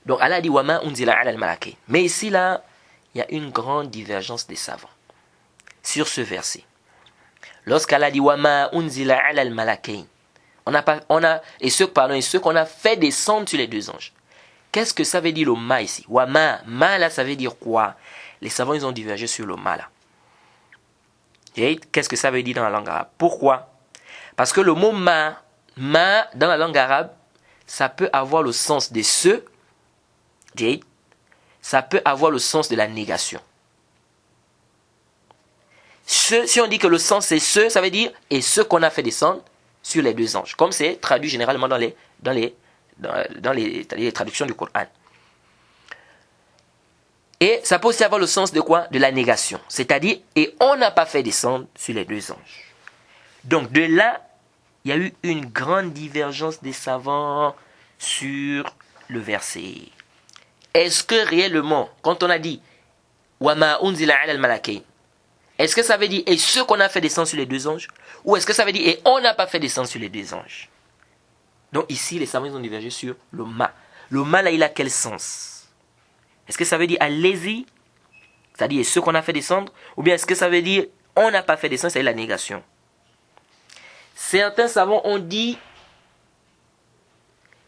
Donc Allah dit, Wama unzila ala al-malakain. Mais ici là, il y a une grande divergence des savants sur ce verset. Lorsqu'Allah dit Wama unzila ala al-malakain, et ceux qu'on a fait descendre sur les deux anges. Qu'est-ce que ça veut dire le ma ici? Wama, ma là, ça veut dire quoi? Les savants ils ont divergé sur le ma là. Qu'est-ce que ça veut dire dans la langue arabe? Pourquoi? Parce que le mot ma dans la langue arabe, ça peut avoir le sens de ce, ça peut avoir le sens de la négation. Si on dit que le sens c'est ce, ça veut dire et ce qu'on a fait descendre sur les deux anges. Comme c'est traduit généralement dans les traductions du Coran. Et ça peut aussi avoir le sens de quoi? De la négation. C'est-à-dire, et on n'a pas fait descendre sur les deux anges. Donc de là, il y a eu une grande divergence des savants sur le verset. Est-ce que réellement, quand on a dit Wama unzila ala al-malakain, est-ce que ça veut dire et ce qu'on a fait descendre sur les deux anges? Ou est-ce que ça veut dire et on n'a pas fait descendre sur les deux anges? Donc ici, les savants ont divergé sur le ma. Le ma là, il a quel sens? Est-ce que ça veut dire allez-y, c'est-à-dire et ce qu'on a fait descendre? Ou bien est-ce que ça veut dire on n'a pas fait descendre, c'est la négation? Certains savants ont dit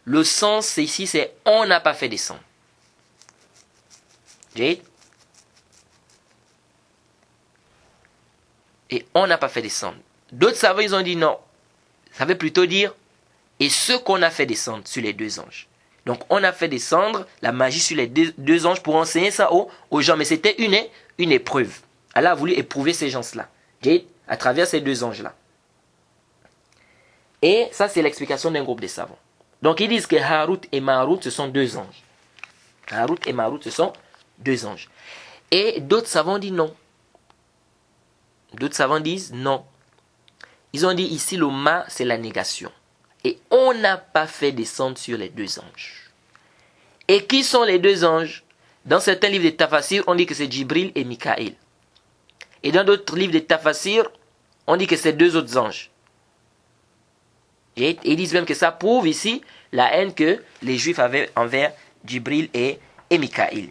le sens ici c'est on n'a pas fait descendre. Et on n'a pas fait descendre. D'autres savants, ils ont dit non. Ça veut plutôt dire et ce qu'on a fait descendre sur les deux anges. Donc on a fait descendre la magie sur les deux anges pour enseigner ça aux gens. Mais c'était une épreuve. Allah a voulu éprouver ces gens-là. À travers ces deux anges-là. Et ça, c'est l'explication d'un groupe de savants. Donc ils disent que Harut et Marut, ce sont deux anges. Harut et Marut, ce sont deux anges. Et d'autres savants disent non. D'autres savants disent non. Ils ont dit ici le ma, c'est la négation. Et on n'a pas fait descendre sur les deux anges. Et qui sont les deux anges? Dans certains livres de Tafasir, on dit que c'est Jibril et Mikaël. Et dans d'autres livres de Tafasir, on dit que c'est deux autres anges. Et ils disent même que ça prouve ici la haine que les Juifs avaient envers Jibril et Mikaël.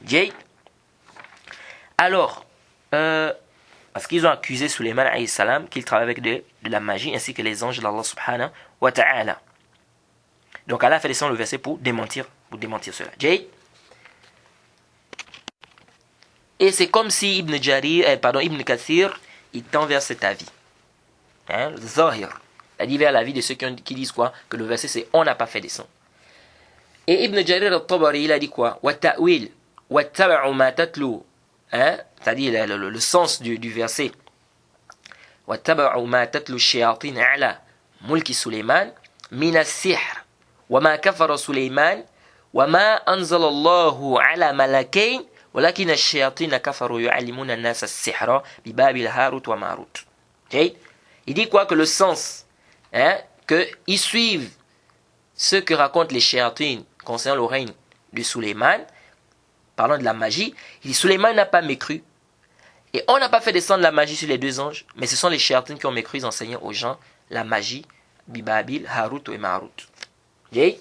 Alors, parce qu'ils ont accusé Suleiman alayhi salam qu'il travaille avec de la magie ainsi que les anges d'Allah subhanahu wa ta'ala. Donc Allah fait descendre le verset pour démentir cela. Et c'est comme si Ibn Kathir, il tend vers cet avis. Zahir. Il dit vers l'avis de ceux qui disent quoi? Que le verset c'est on n'a pas fait descendre. Et Ibn Jarir al-Tabari, il a dit quoi? Wa ta'wil wa taba'u ma tatlu. C'est-à-dire le sens du verset. Wa taba'u ma tatlu shayatin ala mulki Suleiman min as-sihr wa ma kafara Suleiman wa ma anzala Allahu ala malakain walakin ash-shayatin kafaru yu'allimuna an-nas as-sihra bi babil Harut wa Marut. Il dit quoi? Que le sens qu'ils suivent ce que racontent les shayatines concernant le règne de Suleiman, parlant de la magie. Il dit Suleiman n'a pas mécru et on n'a pas fait descendre la magie sur les deux anges, mais ce sont les shayatines qui ont mécru, ils enseignaient aux gens la magie, Bibabil, Harut et Marut. Okay?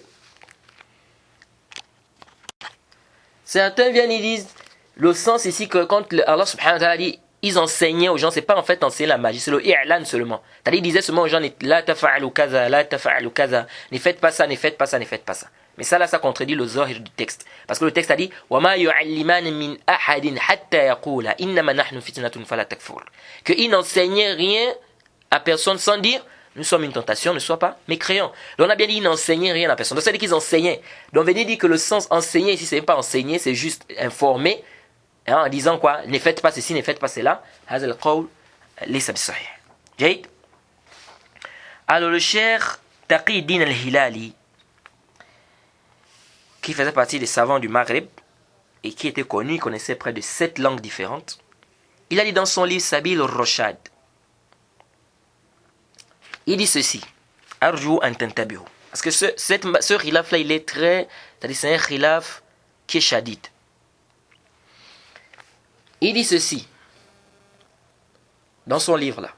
Certains viennent et disent, le sens ici que quand Allah subhanahu wa ta'ala dit, ils enseignaient aux gens, c'est pas en fait enseigner la magie, c'est le i'lan seulement. C'est-à-dire, ils disaient seulement aux gens, la tafa'alu kaza, la tafa'alu kaza, ne faites pas ça, ne faites pas ça, ne faites pas ça. Mais ça là, ça contredit le zahir du texte. Parce que le texte a dit, وَمَا يُعَلِّمَانِ مِنْ أَحَدٍ حَتَّى يَقُولَ إِنَّمَا نَحْنُ فِتْنَةٌ فَلَا تَكْفُرْ. Qu'ils n'enseignaient rien à personne sans dire, nous sommes une tentation, ne sois pas mécréant. Donc on a bien dit, ils n'enseignaient rien à personne. Donc ça veut dire qu'ils enseignaient. Donc venez dire que le sens enseigner ici, c'est pas enseigner, c'est juste informer. En disant quoi, ne faites pas ceci, ne faites pas cela. هذا القول ليس بالصحيح. جيد. Alors le cher Taqi Din al-Hilali, qui faisait partie des savants du Maghreb et qui était connu, il connaissait près de 7 langues différentes, il a dit dans son livre Sabil al-Roshad, il dit ceci, Arju an tantabihu. Parce que ce khilaf là, il est très, c'est-à-dire c'est un khilaf qui est shadid. Il dit ceci dans son livre là.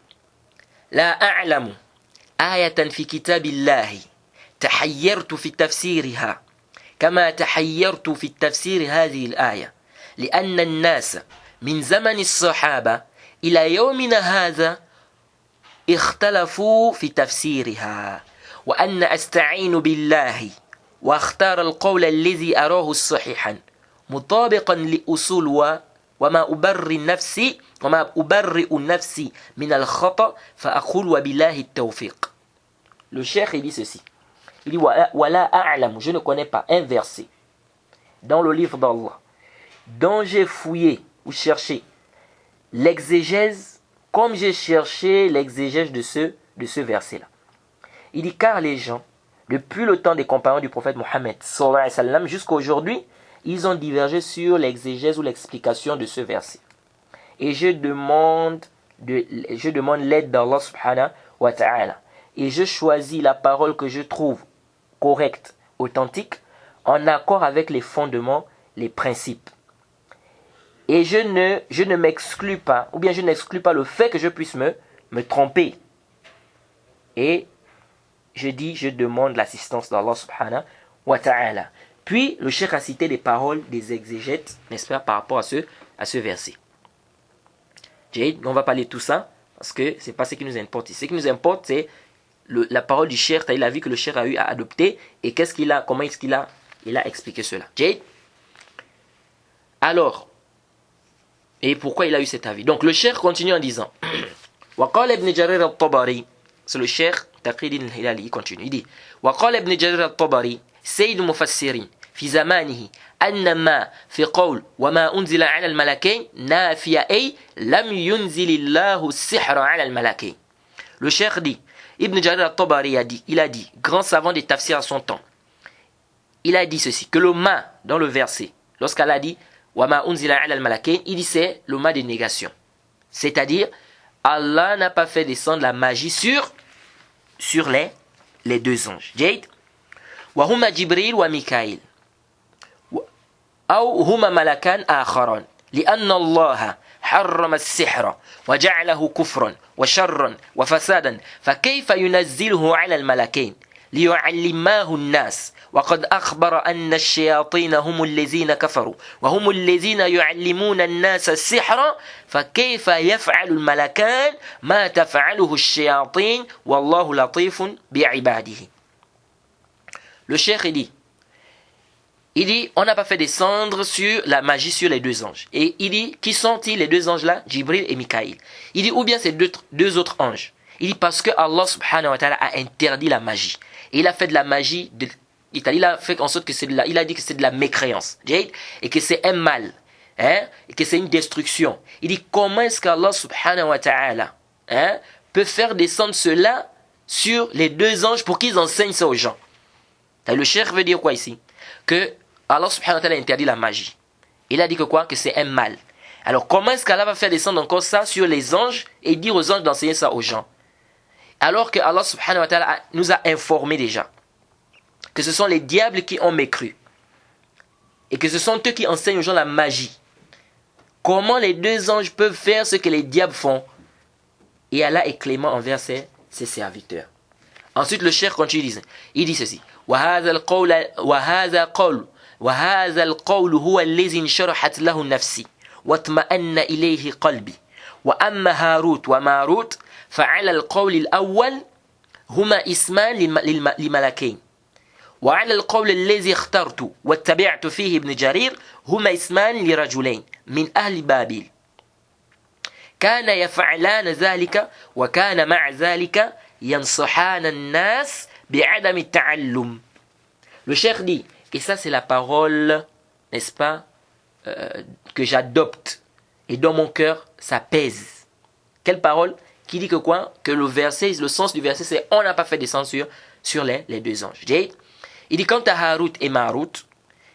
La a'lamu ayatan fi kitabillahi tahayyartu fi tafsiriha kama tahayyartu fi tafsir hadhihi al-aya لأن الناس من زمن الصحابة إلى يومنا هذا اختلفوا في تفسيرها وأن أستعين بالله واختار القول الذي أراه الصحيحا مطابقا لأصول وما أبرئ نفسي من الخطأ فأقول وبالله التوفيق. Le cheikh il dit ceci. Il dit Wala a'lam, je ne connais pas un verset dans le livre d'Allah dont j'ai fouillé ou cherché l'exégèse comme j'ai cherché l'exégèse de ce verset-là. Il dit car les gens, depuis le temps des compagnons du prophète Mohammed sallallahu alayhi wa sallam jusqu'à aujourd'hui, ils ont divergé sur l'exégèse ou l'explication de ce verset. Et je demande l'aide d'Allah subhanahu wa ta'ala. Et je choisis la parole que je trouve correcte, authentique, en accord avec les fondements, les principes. Et je ne m'exclus pas, ou bien je n'exclus pas le fait que je puisse me tromper. Et je demande l'assistance d'Allah subhanahu wa ta'ala. Puis, le cheikh a cité des paroles des exégètes, n'est-ce pas, par rapport à ce verset. On va parler de tout ça, parce que ce n'est pas ce qui nous importe. Ce qui nous importe, c'est la parole du cheikh, la vie que le cheikh a eu à adopter, et comment est-ce qu'il a expliqué cela. Alors, et pourquoi il a eu cet avis? Donc, le cheikh continue en disant, وقال ابن جرير الطبري, c'est le cheikh Taqi Din al-Hilali, il continue, il dit, وقال ابن جرير الطبري سيد المفسرين في زمانه أن ما في قول وما أنزل على الملكين نافية أي لم ينزل الله السحر على الملكين. Le cheikh dit, Ibn Jarir al-Tabari il a dit, grand savant des tafsirs à son temps, il a dit ceci, que le ma dans le verset, lorsqu'elle a dit وما أنزل على الملكين, il dit c'est le ma de négation. C'est-à-dire, Allah n'a pas fait descendre la magie sur les deux anges. Jade. وهما جبريل وميكائيل أو هما ملكان آخران لأن الله حرم السحر وجعله كفرا وشرا وفسادا فكيف ينزله على الملكين ليعلماه الناس وقد أخبر أن الشياطين هم الذين كفروا وهم الذين يعلمون الناس السحر فكيف يفعل الملكان ما تفعله الشياطين والله لطيف بعباده. Le cheikh il dit, on n'a pas fait descendre sur la magie sur les deux anges. Et il dit, qui sont-ils les deux anges-là? Jibril et Mikaïl. Il dit, ou bien c'est deux autres anges. Il dit, parce que Allah subhanahu wa ta'ala a interdit la magie. Et il a fait de la magie, il a fait en sorte que il a dit que c'est de la mécréance. Et que c'est un mal. Et que c'est une destruction. Il dit, comment est-ce qu'Allah subhanahu wa ta'ala peut faire descendre cela sur les deux anges pour qu'ils enseignent ça aux gens? Le cheikh veut dire quoi ici? Que Allah subhanahu wa ta'ala interdit la magie. Il a dit que quoi? Que c'est un mal. Alors comment est-ce qu'Allah va faire descendre encore ça sur les anges et dire aux anges d'enseigner ça aux gens? Alors que Allah subhanahu wa ta'ala nous a informé déjà que ce sont les diables qui ont mécru. Et que ce sont eux qui enseignent aux gens la magie. Comment les deux anges peuvent faire ce que les diables font? Et Allah est clément envers ses serviteurs. Ensuite, le cheikh continue, il dit ceci. وهذا القول هو الذي انشرحت له نفسي واطمأن إليه قلبي وأما هاروت وماروت فعلى القول الأول هما اسمان لملكين وعلى القول الذي اخترت واتبعت فيه ابن جرير هما اسمان لرجلين من أهل بابل كان يفعلان ذلك وكان مع ذلك ينصحان الناس بعدم التعلم. Le cheikh dit, et ça c'est la parole, n'est-ce pas, que j'adopte, et dans mon cœur ça pèse. Quelle parole? Qui dit que quoi? Que le verset, le sens du verset c'est on n'a pas fait descendre sur les deux anges. Il dit quant à Harut et Marut,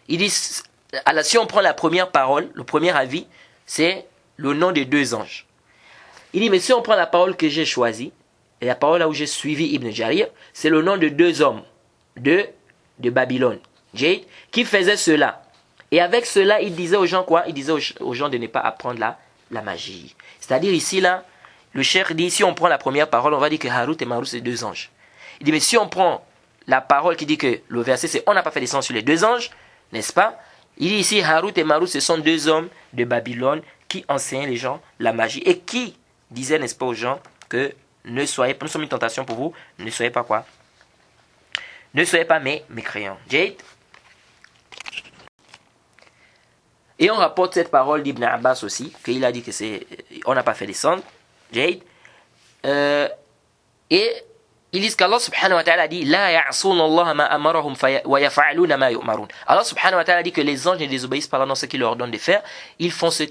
il dit, si on prend la première parole, le premier avis, c'est le nom des deux anges. Il dit, mais si on prend la parole que j'ai choisie, et la parole là où j'ai suivi Ibn Jarir, c'est le nom de deux hommes de Babylone, qui faisaient cela. Et avec cela, il disait aux gens quoi? Il disait aux gens de ne pas apprendre la magie. C'est-à-dire ici là, le cheikh dit, si on prend la première parole, on va dire que Harut et Marut c'est deux anges. Il dit, mais si on prend la parole qui dit que le verset c'est on n'a pas fait descendre sur les deux anges, n'est-ce pas? Il dit ici, Harut et Marut ce sont deux hommes de Babylone qui enseignent les gens la magie et qui disaient, n'est-ce pas, aux gens que ne soyez pas, nous sommes une tentation pour vous, ne soyez pas quoi? Ne soyez pas mécréants. Jade. Et on rapporte cette parole d'Ibn Abbas aussi, qu'il a dit que c'est on n'a pas fait descendre. Jade. Et ils disent qu'Allah subhanahu wa ta'ala dit La ya'souna Allah ma amarahum wa yafa'aluna ma yu'marun. Allah subhanahu wa ta'ala dit que les anges ne désobéissent pas dans ce qu'il leur ordonne de faire, ils font ce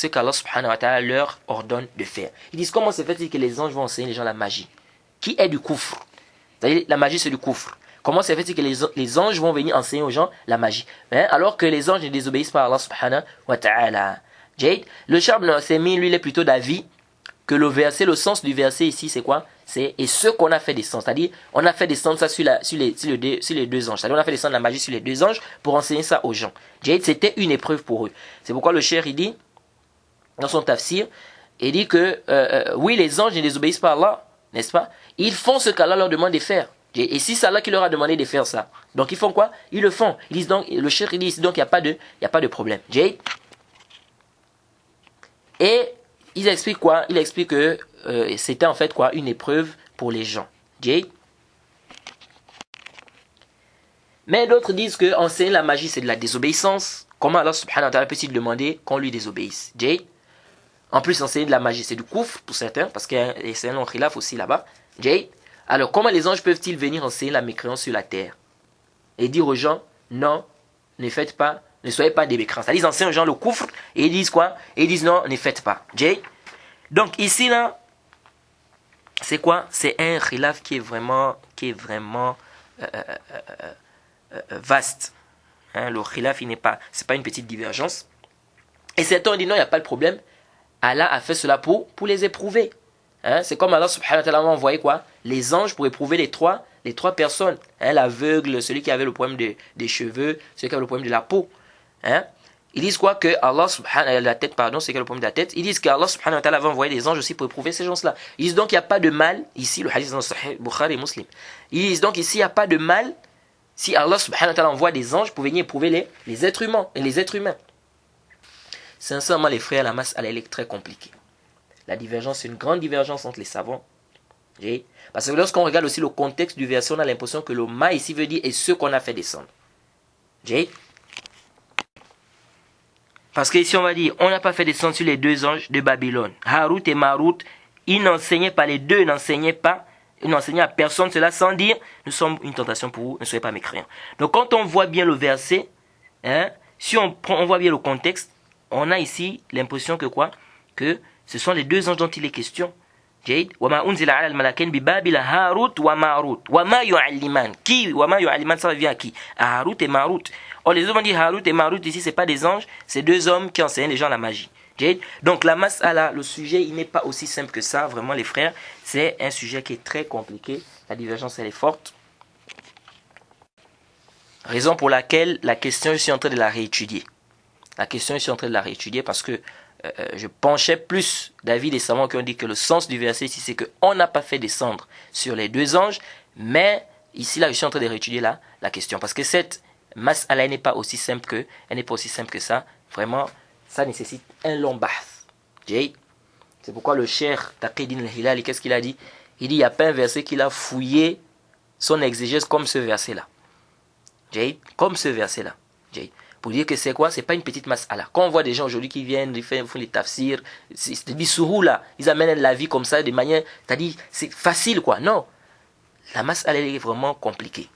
qu'Allah subhanahu wa ta'ala leur ordonne de faire. Ils disent comment se fait-il que les anges vont enseigner les gens la magie qui est du koufr? C'est-à-dire la magie c'est du koufr. Comment se fait-il que les anges vont venir enseigner aux gens la magie alors que les anges ne désobéissent pas à Allah subhanahu wa ta'ala? Jade, le Cheikh Ibn Uthaymin, lui, il est plutôt d'avis que le verset, le sens du verset ici c'est quoi? C'est et ce qu'on a fait descendre, c'est-à-dire on a fait descendre ça sur les deux anges, c'est-à-dire on a fait descendre la magie sur les deux anges pour enseigner ça aux gens. Jade, c'était une épreuve pour eux. C'est pourquoi le Cheikh il dit dans son tafsir, il dit que oui, les anges ne désobéissent pas à Allah, n'est-ce pas? Ils font ce qu'Allah leur demande de faire. Et si c'est Allah qui leur a demandé de faire ça, donc ils font quoi? Ils le font. Ils disent donc, le cheikh il dit donc il n'y a pas de problème. Et il explique quoi? Il explique que c'était en fait quoi? Une épreuve pour les gens. Mais d'autres disent que enseigner la magie c'est de la désobéissance. Comment Allah subhanahu wa ta'ala peut-il demander qu'on lui désobéisse? En plus, enseigner de la magie, c'est du koufr pour certains, parce que c'est un long khilaf aussi là-bas. Alors, comment les anges peuvent-ils venir enseigner la mécréance sur la terre et dire aux gens, non, ne faites pas, ne soyez pas des mécréants. C'est-à-dire, ils enseignent aux gens le koufr et ils disent quoi? Et ils disent non, ne faites pas. Donc, ici, là, c'est quoi? C'est un khilaf qui est vraiment vaste. Le khilaf, c'est pas une petite divergence. Et certains ont dit non, il n'y a pas de problème. Allah a fait cela pour les éprouver. C'est comme Allah subhanahu wa ta'ala a envoyé quoi? Les anges pour éprouver les trois personnes. L'aveugle, celui qui avait le problème des cheveux, celui qui avait le problème de la peau. Ils disent quoi? Que Allah subhanahu la tête, pardon, c'est qui a le problème de la tête. Ils disent qu'Allah subhanahu wa ta'ala avait envoyé des anges aussi pour éprouver ces gens-là. Ils disent donc il n'y a pas de mal, ici le hadith dans Sahih Bukhari et Muslim. Ils disent donc ici il n'y a pas de mal si Allah subhanahu wa ta'ala envoie des anges pour venir éprouver les êtres humains et les êtres humains. Sincèrement, les frères, la masse, elle est très compliquée. La divergence, c'est une grande divergence entre les savants. Parce que lorsqu'on regarde aussi le contexte du verset, on a l'impression que le ma ici veut dire et ce qu'on a fait descendre. Parce que ici on va dire, on n'a pas fait descendre sur les deux anges de Babylone. Harut et Marut, ils n'enseignaient pas, les deux n'enseignaient pas, ils n'enseignaient à personne cela sans dire, nous sommes une tentation pour vous, ne soyez pas mécréants. Donc quand on voit bien le verset, si on voit bien le contexte, on a ici l'impression que quoi? Que ce sont les deux anges dont il est question. وَمَا أُنزِلَ عَلَى الْمَلَكَيْنِ بِبَابِلَ هَارُوتَ وَمَارُوتَ وَمَا يُعَلِّمَانِ Qui? وَمَا يُعَلِّمَانِ, ça revient à qui? À Harut et Marut. Or les hommes ont dit Harut et Marut ici, c'est pas des anges, c'est deux hommes qui enseignent les gens la magie. Donc la mas'ala, le sujet, il n'est pas aussi simple que ça, vraiment les frères. C'est un sujet qui est très compliqué. La divergence, elle est forte. Raison pour laquelle la question, je suis en train de la réétudier. La question, je suis en train de la réétudier parce que je penchais plus d'avis des savants qui ont dit que le sens du verset ici, c'est qu'on n'a pas fait descendre sur les deux anges, mais ici, là, je suis en train de réétudier la question, parce que cette mas'ala, elle n'est pas aussi simple que ça. Vraiment, ça nécessite un long bahth. C'est pourquoi le cheikh Taqiyuddin al-Hilali, qu'est-ce qu'il a dit? Il dit, il n'y a pas un verset qu'il a fouillé son exégèse comme ce verset-là. Comme ce verset-là. Pour dire que c'est quoi? C'est pas une petite mas'ala. Quand on voit des gens aujourd'hui qui viennent, ils font les tafsirs, c'est des sourous là, ils amènent la vie comme ça, de manière, c'est-à-dire, c'est facile quoi. Non. La mas'ala, elle est vraiment compliquée.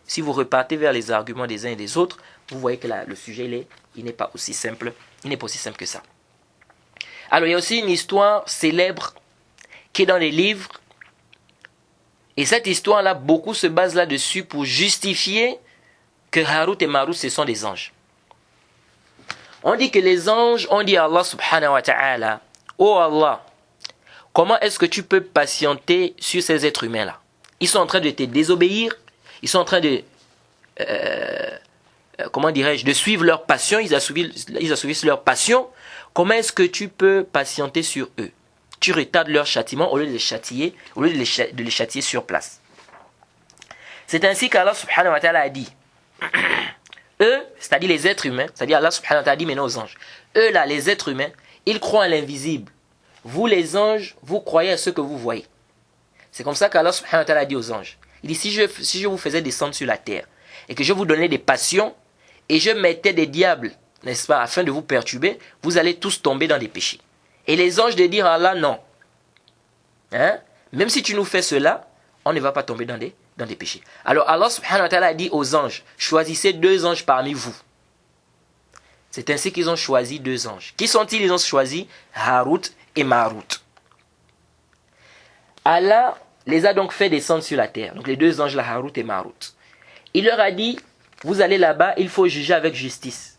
Si vous repartez vers les arguments des uns et des autres, vous voyez que le sujet, il n'est pas aussi simple. Il n'est pas aussi simple que ça. Alors, il y a aussi une histoire célèbre qui est dans les livres. Et cette histoire-là, beaucoup se basent là-dessus pour justifier que Harut et Marut, ce sont des anges. On dit que les anges ont dit à Allah subhanahu wa ta'ala, oh Allah, comment est-ce que tu peux patienter sur ces êtres humains-là? Ils sont en train de te désobéir, ils sont en train de, de suivre leur passion, ils assouvissent leur passion. Comment est-ce que tu peux patienter sur eux? Tu retardes leur châtiment au lieu de les châtier, de les châtier sur place. C'est ainsi qu'Allah subhanahu wa ta'ala a dit, eux, c'est-à-dire les êtres humains, c'est-à-dire Allah subhanahu wa ta'ala a dit maintenant aux anges, eux là, les êtres humains, ils croient à l'invisible. Vous les anges, vous croyez à ce que vous voyez. C'est comme ça qu'Allah subhanahu wa ta'ala a dit aux anges. Il dit, si je vous faisais descendre sur la terre, et que je vous donnais des passions, et je mettais des diables, n'est-ce pas, afin de vous perturber, vous allez tous tomber dans des péchés. Et les anges de dire à Allah, non. Même si tu nous fais cela, on ne va pas tomber dans des péchés. Alors Allah subhanahu wa ta'ala a dit aux anges, choisissez 2 anges parmi vous. C'est ainsi qu'ils ont choisi 2 anges. Qui sont-ils? Ils ont choisi Harut et Marut. Allah les a donc fait descendre sur la terre. Donc les 2 anges là, Harut et Marut. Il leur a dit, vous allez là-bas, il faut juger avec justice.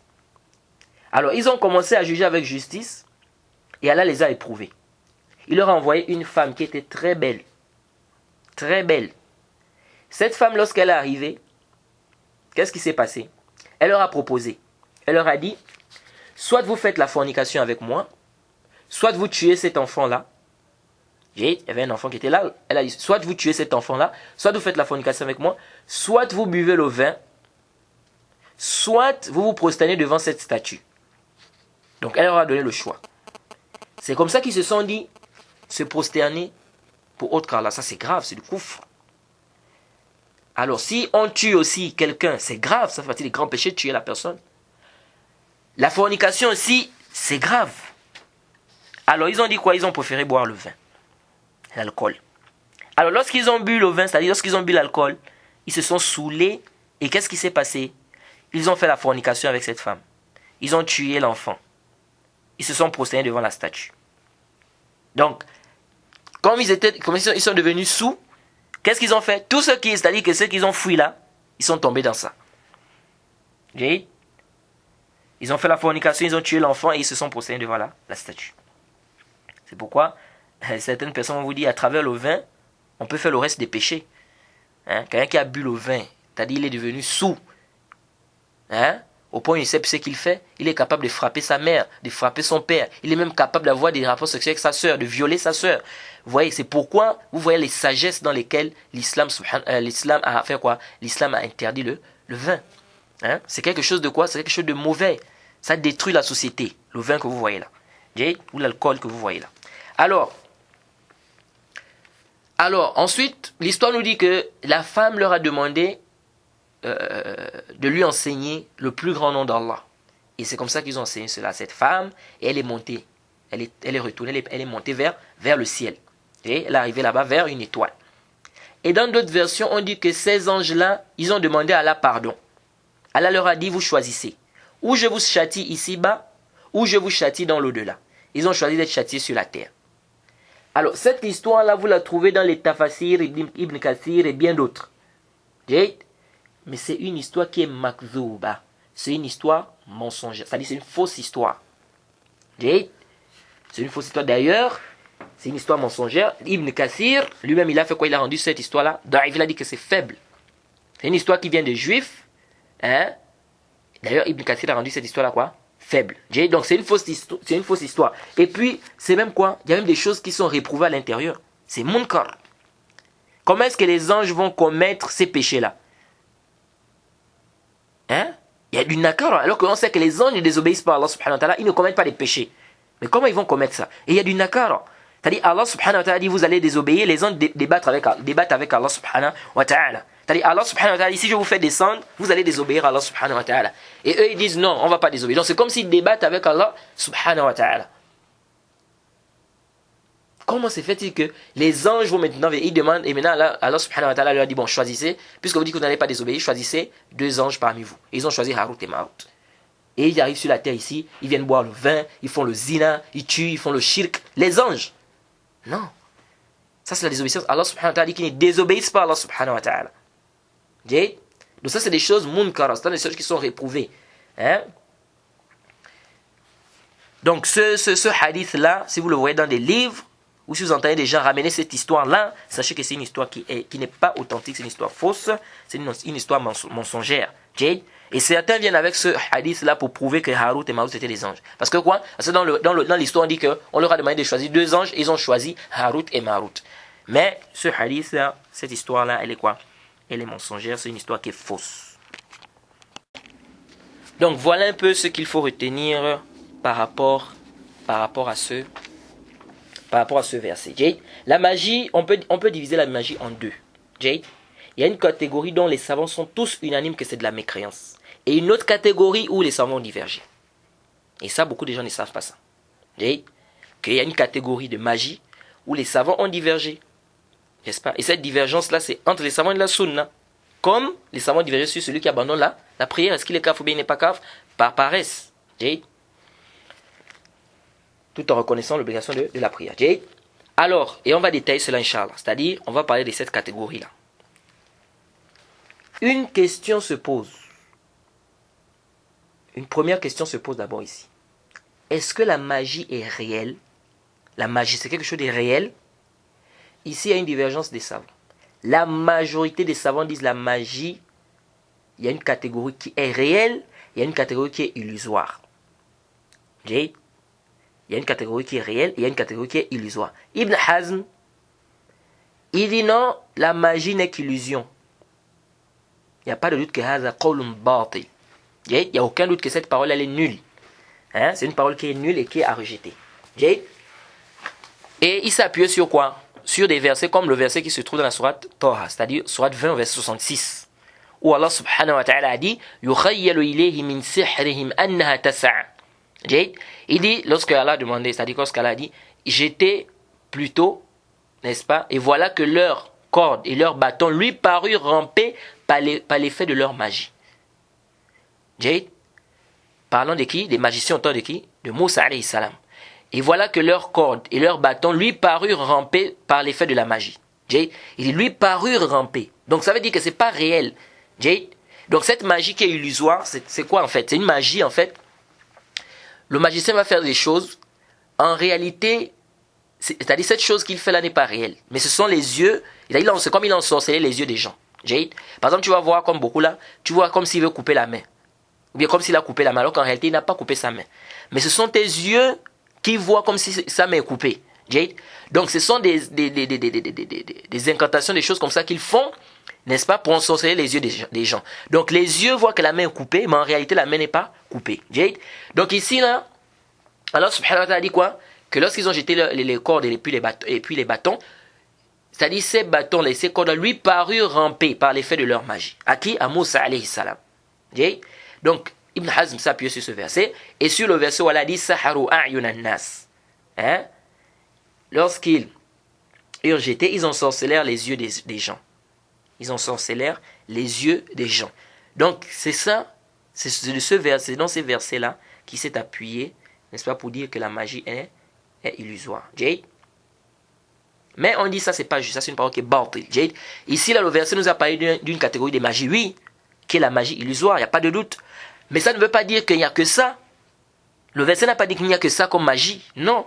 Alors ils ont commencé à juger avec justice et Allah les a éprouvés. Il leur a envoyé une femme qui était très belle. Très belle. Cette femme, lorsqu'elle est arrivée, qu'est-ce qui s'est passé? Elle leur a proposé. Elle leur a dit, soit vous faites la fornication avec moi, soit vous tuez cet enfant-là. Il y avait un enfant qui était là. Elle a dit, soit vous tuez cet enfant-là, soit vous faites la fornication avec moi, soit vous buvez le vin, soit vous vous prosternez devant cette statue. Donc elle leur a donné le choix. C'est comme ça qu'ils se sont dit, se prosterner pour autre qu'Allah. Ça c'est grave, c'est du koufr. Alors si on tue aussi quelqu'un, c'est grave, ça fait partie des grands péchés de tuer la personne. La fornication aussi, c'est grave. Alors ils ont dit quoi? Ils ont préféré boire le vin, l'alcool. Alors lorsqu'ils ont bu le vin, c'est-à-dire lorsqu'ils ont bu l'alcool, ils se sont saoulés. Et qu'est-ce qui s'est passé? Ils ont fait la fornication avec cette femme. Ils ont tué l'enfant. Ils se sont prosternés devant la statue. Donc, comme ils sont devenus sous, qu'est-ce qu'ils ont fait? Tout ce qui, c'est-à-dire que ceux qu'ils ont fui là, ils sont tombés dans ça. Ils ont fait la fornication, ils ont tué l'enfant et ils se sont prosternés devant la statue. C'est pourquoi certaines personnes vont vous dire, à travers le vin, on peut faire le reste des péchés. Quelqu'un qui a bu le vin, c'est-à-dire il est devenu sous, au point où il ne sait plus ce qu'il fait, il est capable de frapper sa mère, de frapper son père. Il est même capable d'avoir des rapports sexuels avec sa sœur, de violer sa sœur. Vous voyez, c'est pourquoi vous voyez les sagesses dans lesquelles l'islam a fait quoi? L'islam a interdit le vin. C'est quelque chose de quoi? C'est quelque chose de mauvais. Ça détruit la société, le vin que vous voyez là. Ou l'alcool que vous voyez là. Alors, ensuite, l'histoire nous dit que la femme leur a demandé de lui enseigner le plus grand nom d'Allah. Et c'est comme ça qu'ils ont enseigné cela à cette femme. Et elle est montée. Elle est retournée, elle est montée vers le ciel. Et elle est arrivée là-bas vers une étoile. Et dans d'autres versions, on dit que ces anges-là, ils ont demandé à Allah pardon. Allah leur a dit, vous choisissez. Ou je vous châtie ici-bas, ou je vous châtie dans l'au-delà. Ils ont choisi d'être châtiés sur la terre. Alors, cette histoire-là, vous la trouvez dans les Tafasir, Ibn Kathir et bien d'autres. Mais c'est une histoire qui est makzouba. C'est une histoire mensongère. C'est-à-dire c'est une fausse histoire. C'est une fausse histoire. D'ailleurs, c'est une histoire mensongère. Ibn Kathir, lui-même, il a fait quoi? Il a rendu cette histoire-là. Il a dit que c'est faible. C'est une histoire qui vient des Juifs. D'ailleurs, Ibn Kathir a rendu cette histoire-là quoi? faible. Donc c'est une fausse histoire. Et puis, c'est même quoi? Il y a même des choses qui sont réprouvées à l'intérieur. C'est munkar. Comment est-ce que les anges vont commettre ces péchés-là? Hein? Il y a du nakar, alors qu'on sait que les anges ne désobéissent pas à Allah subhanahu wa ta'ala, ils ne commettent pas des péchés. Mais comment ils vont commettre ça? Et il y a du nakar. C'est-à-dire, Allah subhanahu wa ta'ala dit, vous allez désobéir, les anges débattent avec Allah subhanahu wa ta'ala. C'est-à-dire, Allah subhanahu wa ta'ala dit, si je vous fais descendre, vous allez désobéir à Allah subhanahu wa ta'ala. Et eux, ils disent, non, on ne va pas désobéir. Donc c'est comme s'ils débattent avec Allah subhanahu wa ta'ala. Comment se fait-il que les anges vont maintenant, ils demandent, et maintenant Allah subhanahu wa ta'ala leur dit, bon, choisissez, puisque vous dites que vous n'allez pas désobéir, choisissez 2 anges parmi vous. Et ils ont choisi Harut et Marut. Et ils arrivent sur la terre ici, ils viennent boire le vin, ils font le zina, ils tuent, ils font le shirk. Les anges. Non. Ça c'est la désobéissance. Allah subhanahu wa ta'ala dit qu'ils ne désobéissent pas à Allah subhanahu wa ta'ala. Donc ça c'est des choses munkara, c'est des choses qui sont réprouvées. Hein? Donc ce hadith là, si vous le voyez dans des livres, ou si vous entendez des gens ramener cette histoire-là, sachez que c'est une histoire qui n'est pas authentique, c'est une histoire fausse, c'est une histoire mensongère. Et certains viennent avec ce hadith-là pour prouver que Harut et Marut étaient des anges. Parce que quoi? Parce que dans l'histoire, on dit qu'on leur a demandé de choisir 2 anges, et ils ont choisi Harut et Marut. Mais ce hadith-là, cette histoire-là, elle est quoi? Elle est mensongère, c'est une histoire qui est fausse. Donc voilà un peu ce qu'il faut retenir par rapport à ce verset. La magie, on peut diviser la magie en 2. Il y a une catégorie dont les savants sont tous unanimes que c'est de la mécréance. Et une autre catégorie où les savants ont divergé. Et ça, beaucoup de gens ne savent pas ça. Qu'il y a une catégorie de magie où les savants ont divergé. N'est-ce pas? Et cette divergence-là, c'est entre les savants et la sunna. Comme les savants divergent sur celui qui abandonne la prière. Est-ce qu'il est kaf ou bien il n'est pas kaf? Par paresse. Tout en reconnaissant l'obligation de la prière. Alors, et on va détailler cela, Inch'Allah. C'est-à-dire, on va parler de cette catégorie-là. Une question se pose. Une première question se pose d'abord ici. Est-ce que la magie est réelle? La magie, c'est quelque chose de réel? Ici, il y a une divergence des savants. La majorité des savants disent la magie, il y a une catégorie qui est réelle, il y a une catégorie qui est illusoire. Il y a une catégorie qui est réelle et il y a une catégorie qui est illusoire. Ibn Hazm, il dit non, la magie n'est qu'illusion. Il n'y a pas de doute que haza qawlun batil. Il n'y a aucun doute que cette parole elle est nulle. C'est une parole qui est nulle et qui est à rejeter. Et il s'appuie sur quoi? Sur des versets comme le verset qui se trouve dans la sourate Taha, c'est-à-dire sourate 20 verset 66, où Allah subhanahu wa ta'ala a dit yukhayyalu ilayhi min sihrihim annaha tas'a. Il dit, lorsque Allah a demandé, c'est-à-dire lorsqu'Allah a dit, j'étais plutôt, n'est-ce pas, et voilà que leurs cordes et leurs bâtons lui parurent ramper par l'effet de leur magie. Parlons de qui? Des magiciens au temps de qui? De Moussa alayhi salam. Et voilà que leurs cordes et leurs bâtons lui parurent ramper par l'effet de la magie. Il dit, lui parurent ramper. Donc ça veut dire que c'est pas réel. Donc cette magie qui est illusoire, c'est quoi en fait? C'est une magie en fait. Le magicien va faire des choses, en réalité, c'est-à-dire cette chose qu'il fait là n'est pas réelle. Mais ce sont les yeux, c'est comme il a ensorcelé les yeux des gens. Par exemple, tu vas voir comme beaucoup là, tu vois comme s'il veut couper la main. Ou bien comme s'il a coupé la main, alors qu'en réalité, il n'a pas coupé sa main. Mais ce sont tes yeux qui voient comme si sa main est coupée. Donc ce sont des incantations, des choses comme ça qu'ils font, n'est-ce pas, pour ensorceler les yeux des gens. Donc les yeux voient que la main est coupée, mais en réalité la main n'est pas coupée. Donc ici là, Allah subhanahu wa ta'ala dit quoi? Que lorsqu'ils ont jeté les cordes et puis les bâtons, c'est-à-dire ces bâtons, ces cordes lui parurent ramper par l'effet de leur magie. À qui? À Moussa alayhi salam. Donc Ibn Hazm s'appuie sur ce verset, et sur le verset où Allah dit Saharu a'yunan nas. Lorsqu'ils eurent jeté, ils ensorcelèrent les yeux des gens. Ils ensorcelèrent les yeux des gens. Donc c'est ça, c'est de ce verset, dans ces versets-là, qui s'est appuyé, n'est-ce pas, pour dire que la magie est illusoire. Mais on dit ça, c'est pas juste, ça c'est une parole qui est batil. Ici, là, le verset nous a parlé d'une catégorie de magie, oui, qui est la magie illusoire, il n'y a pas de doute. Mais ça ne veut pas dire qu'il n'y a que ça. Le verset n'a pas dit qu'il n'y a que ça comme magie. Non.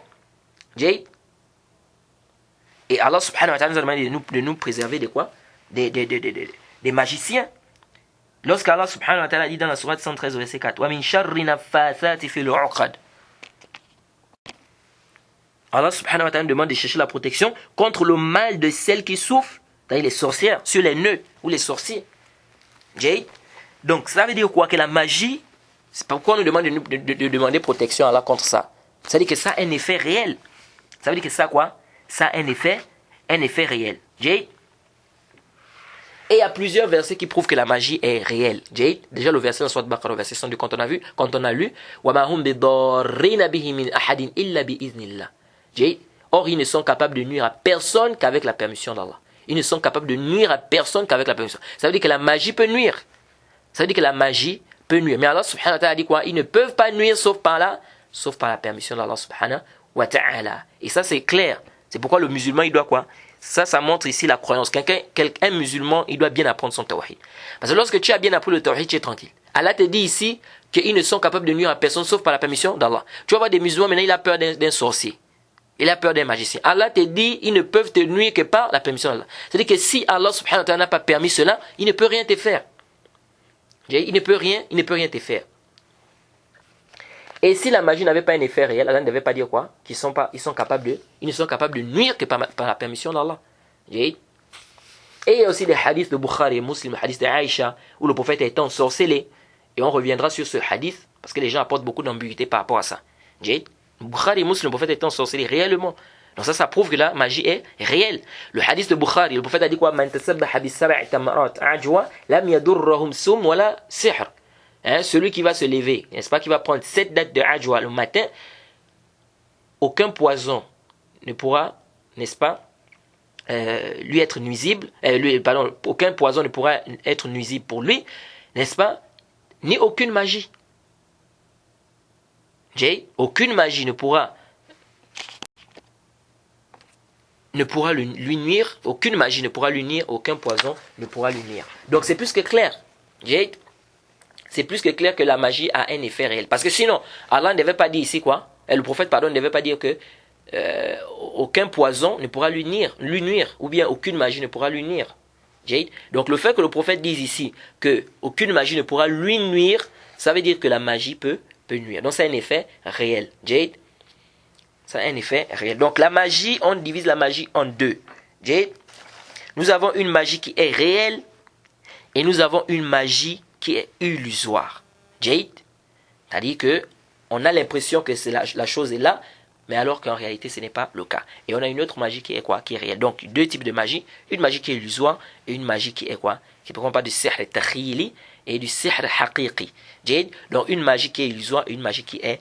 Et Allah subhanahu wa ta'ala nous a demandé de nous préserver de quoi? Des magiciens. Lorsqu'Allah subhanahu wa ta'ala dit dans la sourate 113 verset 4, وَمِن شَرِّ نَفَّاثَاتِ فِي الْعُقَدِ, Allah subhanahu wa ta'ala demande de chercher la protection contre le mal de celles qui souffrent, c'est-à-dire les sorcières, sur les nœuds ou les sorciers. Donc ça veut dire quoi? Que la magie, c'est pourquoi on nous demande de demander protection à Allah contre ça. Ça veut dire que ça a un effet réel. Ça veut dire que ça quoi? Ça a un effet réel. Et il y a plusieurs versets qui prouvent que la magie est réelle. Déjà le verset dans Surat Baqarah, le verset 102, quand on a lu وَمَا هُمْ بِضَارِّينَ بِهِ مِنْ أَحَدٍ إِلَّا بِإِذْنِ اللَّهِ. Or ils ne sont capables de nuire à personne qu'avec la permission d'Allah. Ils ne sont capables de nuire à personne qu'avec la permission. Ça veut dire que la magie peut nuire. Ça veut dire que la magie peut nuire. Mais Allah subhanahu wa ta'ala dit quoi? Ils ne peuvent pas nuire sauf par la permission d'Allah subhanahu wa ta'ala. Et ça c'est clair. C'est pourquoi le musulman il doit quoi? Ça montre ici la croyance. Un musulman, il doit bien apprendre son tawhid. Parce que lorsque tu as bien appris le tawhid, tu es tranquille. Allah te dit ici qu'ils ne sont capables de nuire à personne sauf par la permission d'Allah. Tu vas voir des musulmans, maintenant il a peur d'un sorcier. Il a peur d'un magicien. Allah te dit, ils ne peuvent te nuire que par la permission d'Allah. C'est-à-dire que si Allah subhanahu wa ta'ala n'a pas permis cela, il ne peut rien te faire. Il ne peut rien te faire. Et si la magie n'avait pas un effet réel, Allah ne devait pas dire quoi? Ils ne sont capables de nuire que par la permission d'Allah. Et il y a aussi des hadiths de Bukhari et Muslim, le hadith de Aïcha, où le prophète a été ensorcelé. Et on reviendra sur ce hadith, parce que les gens apportent beaucoup d'ambiguïté par rapport à ça. Bukhari et Muslim, le prophète a été ensorcelé réellement. Donc ça prouve que la magie est réelle. Le hadith de Bukhari, le prophète a dit quoi? Man tasabbaha bi sab'i tamarat ajwa lam yadurruhum sum wala sihr. Celui qui va se lever, n'est-ce pas, qui va prendre 7 dates de ajwa le matin, aucun poison ne pourra, n'est-ce pas, lui être nuisible, aucun poison ne pourra être nuisible pour lui, n'est-ce pas, ni aucune magie. Aucune magie ne pourra lui nuire, aucune magie ne pourra lui nuire, aucun poison ne pourra lui nuire. Donc c'est plus que clair. C'est plus que clair que la magie a un effet réel. Parce que sinon, Allah ne devait pas dire ici quoi? Le prophète, ne devait pas dire que aucun poison ne pourra lui nuire, ou bien aucune magie ne pourra lui nuire. Donc le fait que le prophète dise ici que aucune magie ne pourra lui nuire, ça veut dire que la magie peut nuire. Donc c'est un effet réel. C'est un effet réel. Donc la magie, on divise la magie en deux. Nous avons une magie qui est réelle et nous avons une magie qui est illusoire. C'est-à-dire que on a l'impression que la chose est là, mais alors qu'en réalité ce n'est pas le cas. Et on a une autre magie qui est quoi? Qui est réelle. Donc deux types de magie, une magie qui est illusoire et une magie qui est quoi? Qui ne prend pas du sihr takhili et du sihr haqiqi. Donc une magie qui est illusoire et une magie qui est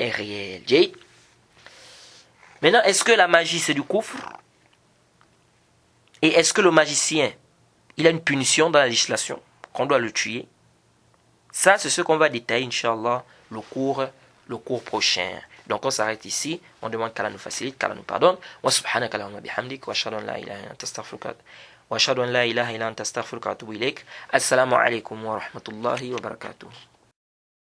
réelle. Maintenant, est-ce que la magie c'est du kufr? Et est-ce que le magicien, il a une punition dans la législation, qu'on doit le tuer? Ça, c'est ce qu'on va détailler, Inch'Allah, le cours prochain. Donc on s'arrête ici, on demande qu'Allah nous facilite, qu'Allah nous pardonne. Wa subhanaka Allahumma bihamdik, wa ashhadu an la ilaha illa anta astaghfiruka wa ashhadu an la ilaha illa anta astaghfiruka wa atubu ilaik. Assalamu alaikum wa rahmatullahi wa barakatuh.